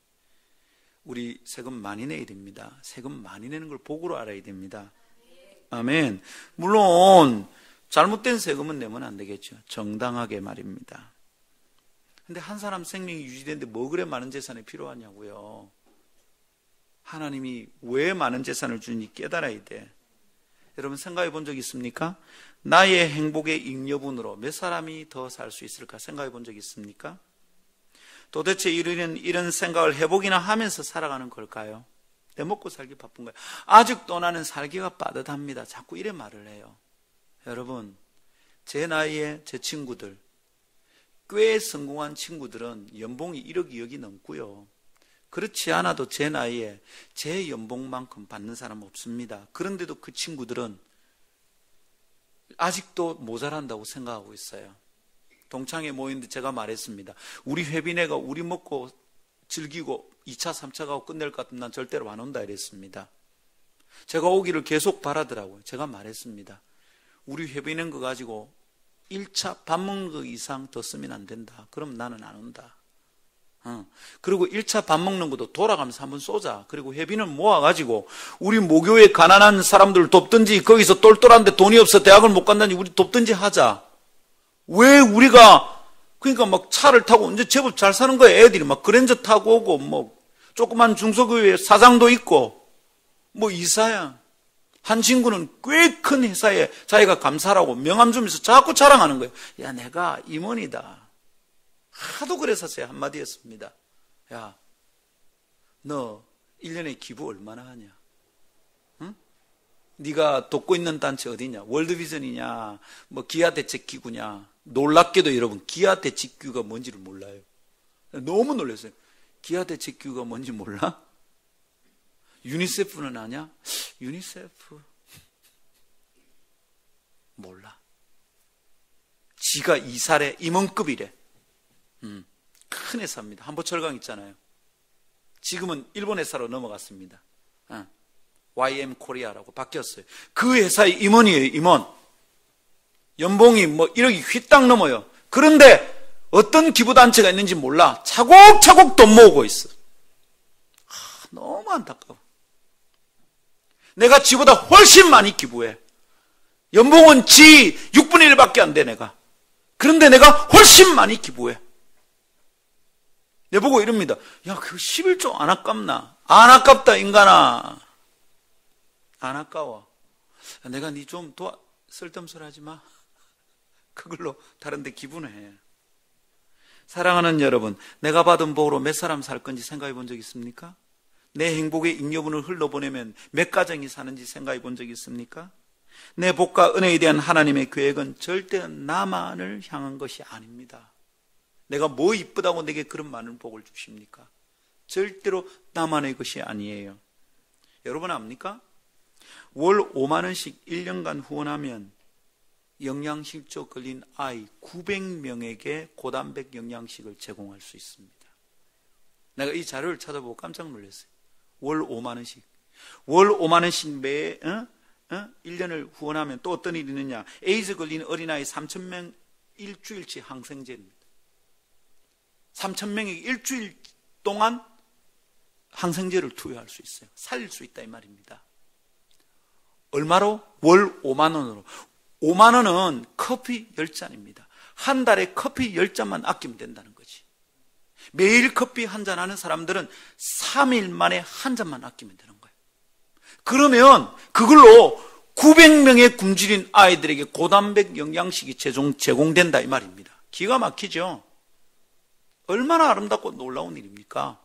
A: 우리 세금 많이 내야 됩니다. 세금 많이 내는 걸 복으로 알아야 됩니다. 아멘. 물론 잘못된 세금은 내면 안 되겠죠. 정당하게 말입니다. 근데 한 사람 생명이 유지되는데 뭐 그래 많은 재산이 필요하냐고요. 하나님이 왜 많은 재산을 주는지 깨달아야 돼. 여러분 생각해 본 적 있습니까? 나의 행복의 잉여분으로 몇 사람이 더 살 수 있을까 생각해 본 적 있습니까? 도대체 이런 생각을 해보기나 하면서 살아가는 걸까요? 내 먹고 살기 바쁜 거예요. 아직도 나는 살기가 빠듯합니다. 자꾸 이래 말을 해요. 여러분, 제 나이에 제 친구들, 꽤 성공한 친구들은 연봉이 1억, 2억이 넘고요. 그렇지 않아도 제 나이에 제 연봉만큼 받는 사람 없습니다. 그런데도 그 친구들은 아직도 모자란다고 생각하고 있어요. 동창회 모이는데 제가 말했습니다. 우리 회비내가 우리 먹고 즐기고 2차, 3차 가고 끝낼 것 같으면 난 절대로 안 온다 이랬습니다. 제가 오기를 계속 바라더라고요. 제가 말했습니다. 우리 회비낸 거 가지고 1차 밥 먹는 거 이상 더 쓰면 안 된다. 그럼 나는 안 온다. 그리고 1차 밥 먹는 것도 돌아가면서 한번 쏘자. 그리고 회비는 모아가지고 우리 모교에 가난한 사람들 돕든지, 거기서 똘똘한데 돈이 없어 대학을 못 간다니 우리 돕든지 하자. 왜 우리가, 그러니까 막 차를 타고 이제 제법 잘 사는 거예요. 애들이 막 그랜저 타고 오고, 뭐 조그만 중소교회 사장도 있고, 뭐 이사야. 한 친구는 꽤 큰 회사에 자기가 감사라고 명함 주면서 자꾸 자랑하는 거예요. 야, 내가 임원이다. 하도 그래서 제가 한마디 했습니다. 야, 너 1년에 기부 얼마나 하냐? 응? 네가 돕고 있는 단체 어디냐? 월드비전이냐? 뭐 기아대책기구냐? 놀랍게도 여러분, 기아대책기구가 뭔지를 몰라요. 너무 놀랐어요. 기아대책기구가 뭔지 몰라? 유니세프는 아냐? 유니세프 몰라. 지가 이사래, 임원급이래. 큰 회사입니다. 한보철강 있잖아요. 지금은 일본 회사로 넘어갔습니다. YM 코리아라고 바뀌었어요. 그 회사의 임원이에요. 임원. 연봉이 뭐 1억이 휘딱 넘어요. 그런데 어떤 기부단체가 있는지 몰라. 차곡차곡 돈 모으고 있어. 너무 안타까워. 내가 지보다 훨씬 많이 기부해. 연봉은 지 6분의 1밖에 안 돼, 내가. 그런데 내가 훨씬 많이 기부해. 내보고 이럽니다. 야, 그 11조 안 아깝나? 안 아깝다, 인간아. 안 아까워. 야, 내가 니 좀 쓸데없는 소리 하지 마. 그걸로 다른 데 기부는 해. 사랑하는 여러분, 내가 받은 복으로 몇 사람 살 건지 생각해 본 적 있습니까? 내 행복의 잉여분을 흘러보내면 몇 가정이 사는지 생각해 본 적 있습니까? 내 복과 은혜에 대한 하나님의 계획은 절대 나만을 향한 것이 아닙니다. 내가 뭐 이쁘다고 내게 그런 많은 복을 주십니까? 절대로 나만의 것이 아니에요. 여러분 압니까? 월 5만 원씩 1년간 후원하면 영양실조 걸린 아이 900명에게 고단백 영양식을 제공할 수 있습니다. 내가 이 자료를 찾아보고 깜짝 놀랐어요. 월 5만 원씩. 월 5만 원씩 매 1년을 후원하면 또 어떤 일이 있느냐. 에이즈 걸린 어린아이 3,000명 일주일치 항생제입니다. 3,000명에게 일주일 동안 항생제를 투여할 수 있어요. 살릴 수 있다 이 말입니다. 얼마로? 월 5만 원으로. 5만 원은 커피 10잔입니다. 한 달에 커피 10잔만 아끼면 된다는 거지. 매일 커피 한 잔 하는 사람들은 3일 만에 한 잔만 아끼면 되는 거예요. 그러면 그걸로 900명의 굶주린 아이들에게 고단백 영양식이 제공된다 이 말입니다. 기가 막히죠? 얼마나 아름답고 놀라운 일입니까?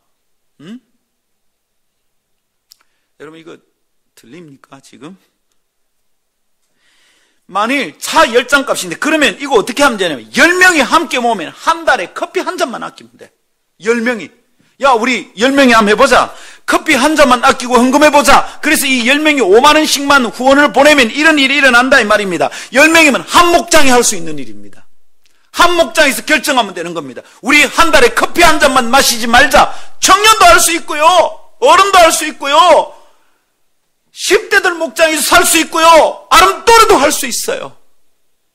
A: 여러분 이거 들립니까 지금? 만일 차 10잔 값인데 그러면 이거 어떻게 하면 되냐면 10명이 함께 모으면 한 달에 커피 한 잔만 아끼면 돼. 10명이. 야 우리 10명이 한번 해보자. 커피 한 잔만 아끼고 헌금해보자. 그래서 이 10명이 5만 원씩만 후원을 보내면 이런 일이 일어난다 이 말입니다. 10명이면 한 목장이 할 수 있는 일입니다. 한 목장에서 결정하면 되는 겁니다. 우리 한 달에 커피 한 잔만 마시지 말자. 청년도 할 수 있고요. 어른도 할 수 있고요. 10대들 목장에서 살 수 있고요. 아름또래도 할 수 있어요.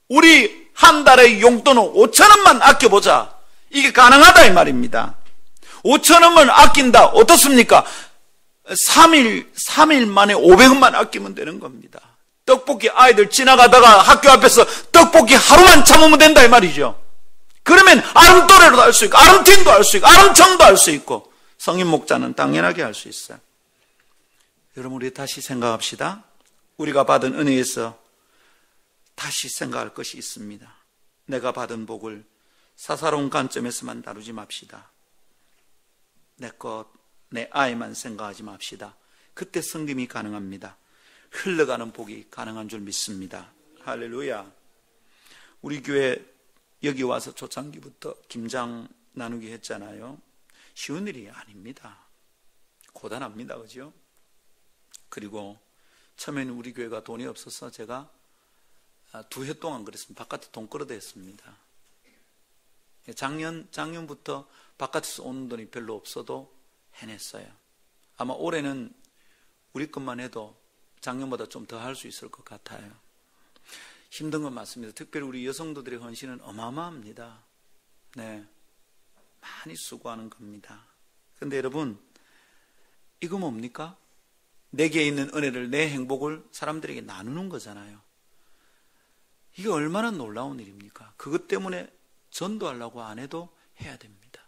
A: 우리 한 달에 용돈은 5천 원만 아껴보자. 이게 가능하다 이 말입니다. 5천 원만 아낀다. 어떻습니까? 3일 만에 500원만 아끼면 되는 겁니다. 떡볶이 아이들 지나가다가 학교 앞에서 떡볶이 하루만 참으면 된다 이 말이죠. 그러면 아름또래로도 할 수 있고 아름팀도 할 수 있고 아름청도 할 수 있고 성인 목자는 당연하게 할 수 있어요. 여러분 우리 다시 생각합시다. 우리가 받은 은혜에서 다시 생각할 것이 있습니다. 내가 받은 복을 사사로운 관점에서만 다루지 맙시다. 내 것, 내 아이만 생각하지 맙시다. 그때 성김이 가능합니다. 흘러가는 복이 가능한 줄 믿습니다. 할렐루야. 우리 교회 여기 와서 초창기부터 김장 나누기 했잖아요. 쉬운 일이 아닙니다. 고단합니다. 그죠? 그리고 처음에는 우리 교회가 돈이 없어서 제가 2해 동안 그랬습니다. 바깥에 돈 끌어댔습니다. 작년부터 바깥에서 오는 돈이 별로 없어도 해냈어요. 아마 올해는 우리 것만 해도 작년보다 좀 더 할 수 있을 것 같아요. 힘든 건 맞습니다. 특별히 우리 여성도들의 헌신은 어마어마합니다. 네, 많이 수고하는 겁니다. 그런데 여러분, 이거 뭡니까? 내게 있는 은혜를, 내 행복을 사람들에게 나누는 거잖아요. 이게 얼마나 놀라운 일입니까? 그것 때문에 전도하려고 안 해도 해야 됩니다.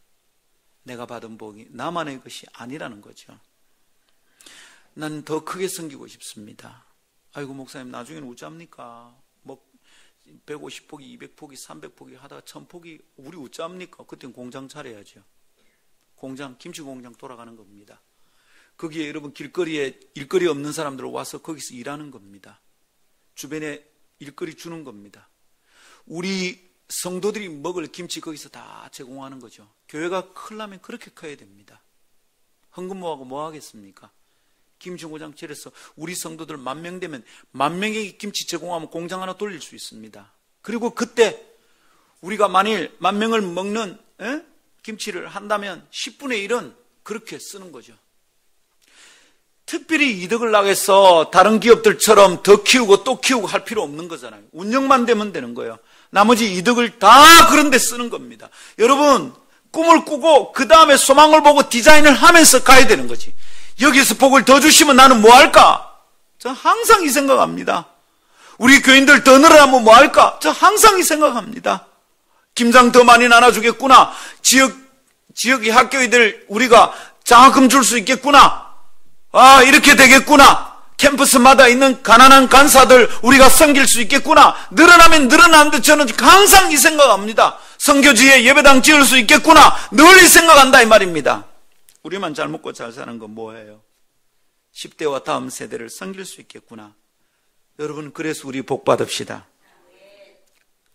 A: 내가 받은 복이 나만의 것이 아니라는 거죠. 난 더 크게 섬기고 싶습니다. 아이고 목사님 나중에는 어찌합니까? 뭐 150포기, 200포기, 300포기 하다가 1000포기 우리 어찌합니까? 그땐 공장 차려야죠. 공장, 김치 공장 돌아가는 겁니다. 거기에 여러분 길거리에 일거리 없는 사람들 와서 거기서 일하는 겁니다. 주변에 일거리 주는 겁니다. 우리 성도들이 먹을 김치 거기서 다 제공하는 거죠. 교회가 크려면 그렇게 커야 됩니다. 헌금 모아고 뭐 하겠습니까? 김치 공장 차려서 우리 성도들 10,000명 되면 10,000명에게 김치 제공하면 공장 하나 돌릴 수 있습니다. 그리고 그때 우리가 만일 10,000명을 먹는 김치를 한다면 10분의 1은 그렇게 쓰는 거죠. 특별히 이득을 나해서 다른 기업들처럼 더 키우고 또 키우고 할 필요 없는 거잖아요. 운영만 되면 되는 거예요. 나머지 이득을 다 그런 데 쓰는 겁니다. 여러분, 꿈을 꾸고 그 다음에 소망을 보고 디자인을 하면서 가야 되는 거지. 여기서 복을 더 주시면 나는 뭐 할까? 저 항상 이 생각합니다. 우리 교인들 더 늘어나면 뭐 할까? 저 항상 이 생각합니다. 김장 더 많이 나눠주겠구나. 지역의 학교애들 우리가 장학금 줄 수 있겠구나. 아, 이렇게 되겠구나. 캠퍼스마다 있는 가난한 간사들 우리가 섬길 수 있겠구나. 늘어나면 늘어나는데 저는 항상 이 생각합니다. 선교지에 예배당 지을 수 있겠구나. 늘 이 생각한다 이 말입니다. 우리만 잘 먹고 잘 사는 건 뭐예요? 10대와 다음 세대를 섬길 수 있겠구나. 여러분, 그래서 우리 복 받읍시다.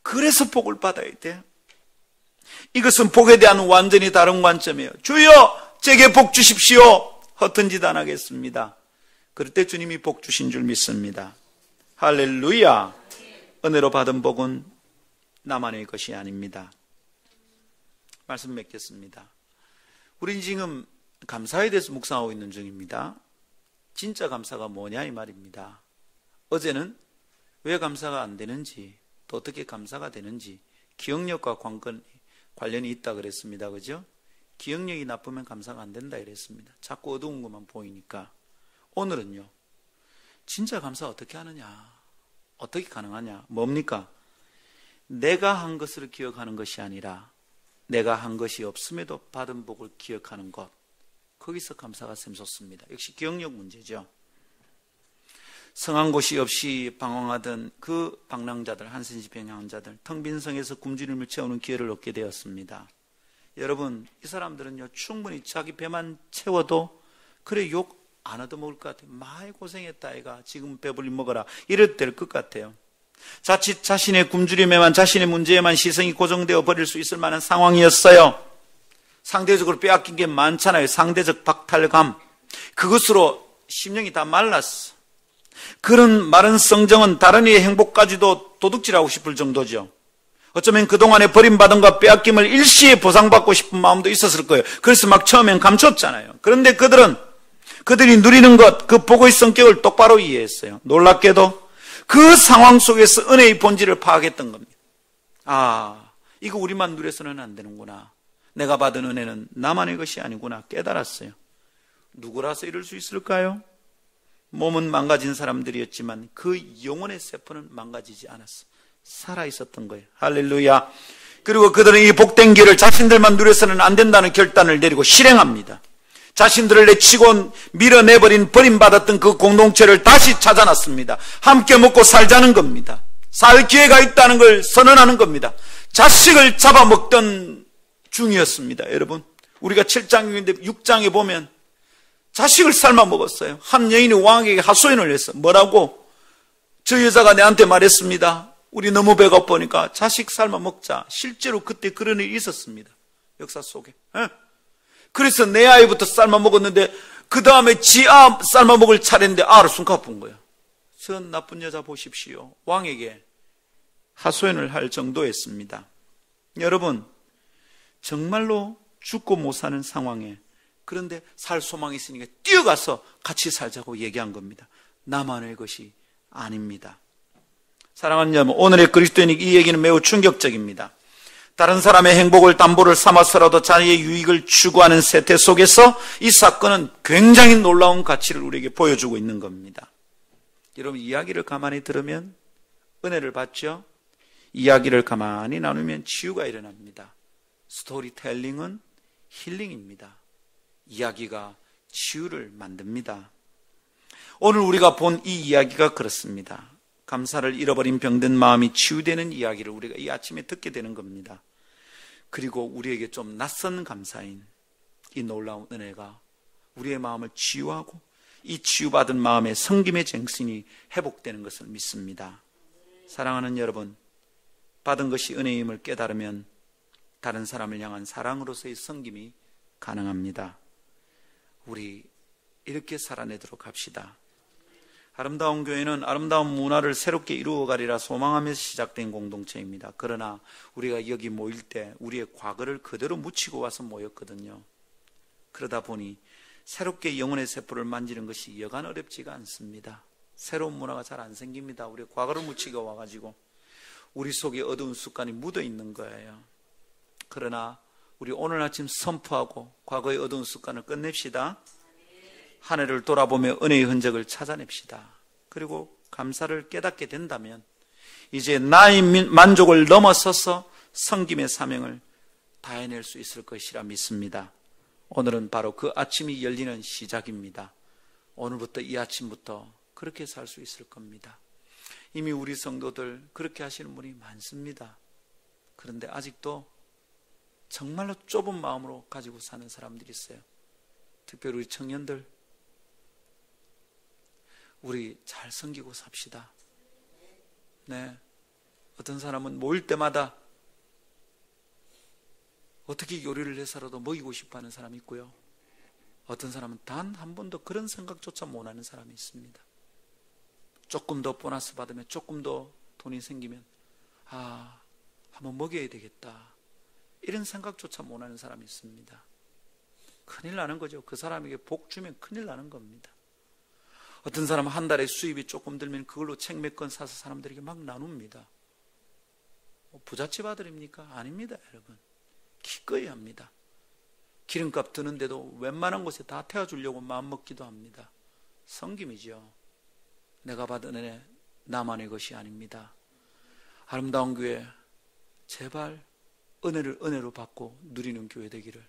A: 그래서 복을 받아야 돼요. 이것은 복에 대한 완전히 다른 관점이에요. 주여 제게 복 주십시오. 허튼 짓 안 하겠습니다. 그럴 때 주님이 복 주신 줄 믿습니다. 할렐루야. 은혜로 받은 복은 나만의 것이 아닙니다. 말씀 맺겠습니다. 우린 지금 감사에 대해서 묵상하고 있는 중입니다. 진짜 감사가 뭐냐 이 말입니다. 어제는 왜 감사가 안 되는지, 또 어떻게 감사가 되는지, 기억력과 관련이 있다 그랬습니다. 그죠? 기억력이 나쁘면 감사가 안 된다 이랬습니다. 자꾸 어두운 것만 보이니까. 오늘은요, 진짜 감사 어떻게 하느냐, 어떻게 가능하냐, 뭡니까? 내가 한 것을 기억하는 것이 아니라 내가 한 것이 없음에도 받은 복을 기억하는 것, 거기서 감사가 샘솟습니다. 역시 기억력 문제죠. 성한 곳이 없이 방황하던 그 방랑자들, 한센지병 환자들, 텅 빈 성에서 굶주림을 채우는 기회를 얻게 되었습니다. 여러분, 이 사람들은요, 충분히 자기 배만 채워도 그래 욕 안 얻어먹을 것 같아요. 많이 고생했다 아이가, 지금 배불리 먹어라, 이래도 될 것 같아요. 자칫 자신의 굶주림에만, 자신의 문제에만 시선이 고정되어 버릴 수 있을 만한 상황이었어요. 상대적으로 빼앗긴 게 많잖아요. 상대적 박탈감, 그것으로 심령이 다 말랐어. 그런 마른 성정은 다른 이의 행복까지도 도둑질하고 싶을 정도죠. 어쩌면 그동안에 버림받은 것, 빼앗김을 일시에 보상받고 싶은 마음도 있었을 거예요. 그래서 막 처음엔 감췄잖아요. 그런데 그들이 누리는 것, 그 복의 성격을 똑바로 이해했어요. 놀랍게도 그 상황 속에서 은혜의 본질을 파악했던 겁니다. 아, 이거 우리만 누려서는 안 되는구나. 내가 받은 은혜는 나만의 것이 아니구나 깨달았어요. 누구라서 이럴 수 있을까요? 몸은 망가진 사람들이었지만 그 영혼의 세포는 망가지지 않았어. 살아있었던 거예요. 할렐루야. 그리고 그들은 이 복된 길을 자신들만 누려서는 안 된다는 결단을 내리고 실행합니다. 자신들을 내치고 밀어내버린 버림받았던 그 공동체를 다시 찾아놨습니다. 함께 먹고 살자는 겁니다. 살 기회가 있다는 걸 선언하는 겁니다. 자식을 잡아먹던 중이었습니다. 여러분, 우리가 7장인데 6장에 보면 자식을 삶아 먹었어요. 한 여인이 왕에게 하소연을 했어. 뭐라고? 저 여자가 내한테 말했습니다. 우리 너무 배고프니까 자식 삶아 먹자. 실제로 그때 그런 일이 있었습니다. 역사 속에. 그래서 내 아이부터 삶아 먹었는데 그 다음에 지 아 삶아 먹을 차례인데 아를 숨가쁜 거예요. 저 나쁜 여자 보십시오. 왕에게 하소연을 할 정도였습니다. 여러분, 정말로 죽고 못 사는 상황에, 그런데 살 소망이 있으니까 뛰어가서 같이 살자고 얘기한 겁니다. 나만의 것이 아닙니다. 사랑하는 여러분, 오늘의 그리스도인이 이 얘기는 매우 충격적입니다. 다른 사람의 행복을 담보를 삼아서라도 자기의 유익을 추구하는 세태 속에서 이 사건은 굉장히 놀라운 가치를 우리에게 보여주고 있는 겁니다. 여러분, 이야기를 가만히 들으면 은혜를 받죠? 이야기를 가만히 나누면 치유가 일어납니다. 스토리텔링은 힐링입니다. 이야기가 치유를 만듭니다. 오늘 우리가 본 이 이야기가 그렇습니다. 감사를 잃어버린 병든 마음이 치유되는 이야기를 우리가 이 아침에 듣게 되는 겁니다. 그리고 우리에게 좀 낯선 감사인 이 놀라운 은혜가 우리의 마음을 치유하고 이 치유받은 마음의 섬김의 정신이 회복되는 것을 믿습니다. 사랑하는 여러분, 받은 것이 은혜임을 깨달으면 다른 사람을 향한 사랑으로서의 섬김이 가능합니다. 우리 이렇게 살아내도록 합시다. 아름다운 교회는 아름다운 문화를 새롭게 이루어가리라 소망하면서 시작된 공동체입니다. 그러나 우리가 여기 모일 때 우리의 과거를 그대로 묻히고 와서 모였거든요. 그러다 보니 새롭게 영혼의 세포를 만지는 것이 여간 어렵지가 않습니다. 새로운 문화가 잘 안 생깁니다. 우리 과거를 묻히고 와가지고 우리 속에 어두운 습관이 묻어 있는 거예요. 그러나 우리 오늘 아침 선포하고 과거의 어두운 습관을 끝냅시다. 한 해를 돌아보며 은혜의 흔적을 찾아냅시다. 그리고 감사를 깨닫게 된다면 이제 나의 만족을 넘어서서 섬김의 사명을 다해낼 수 있을 것이라 믿습니다. 오늘은 바로 그 아침이 열리는 시작입니다. 오늘부터 이 아침부터 그렇게 살 수 있을 겁니다. 이미 우리 성도들 그렇게 하시는 분이 많습니다. 그런데 아직도 정말로 좁은 마음으로 가지고 사는 사람들이 있어요. 특별히 우리 청년들, 우리 잘 섬기고 삽시다. 네, 어떤 사람은 모일 때마다 어떻게 요리를 해서라도 먹이고 싶어하는 사람이 있고요. 어떤 사람은 단 한 번도 그런 생각조차 못하는 사람이 있습니다. 조금 더 보너스 받으면, 조금 더 돈이 생기면 한번 먹여야 되겠다, 이런 생각조차 못하는 사람이 있습니다. 큰일 나는 거죠. 그 사람에게 복 주면 큰일 나는 겁니다. 어떤 사람은 한 달에 수입이 조금 들면 그걸로 책 몇 권 사서 사람들에게 막 나눕니다. 부잣집 아들입니까? 아닙니다, 여러분. 기꺼이 합니다. 기름값 드는데도 웬만한 곳에 다 태워주려고 마음먹기도 합니다. 섬김이죠. 내가 받은 은혜 나만의 것이 아닙니다. 아름다운 교회, 제발 은혜를 은혜로 받고 누리는 교회 되기를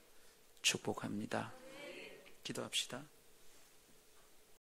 A: 축복합니다. 기도합시다.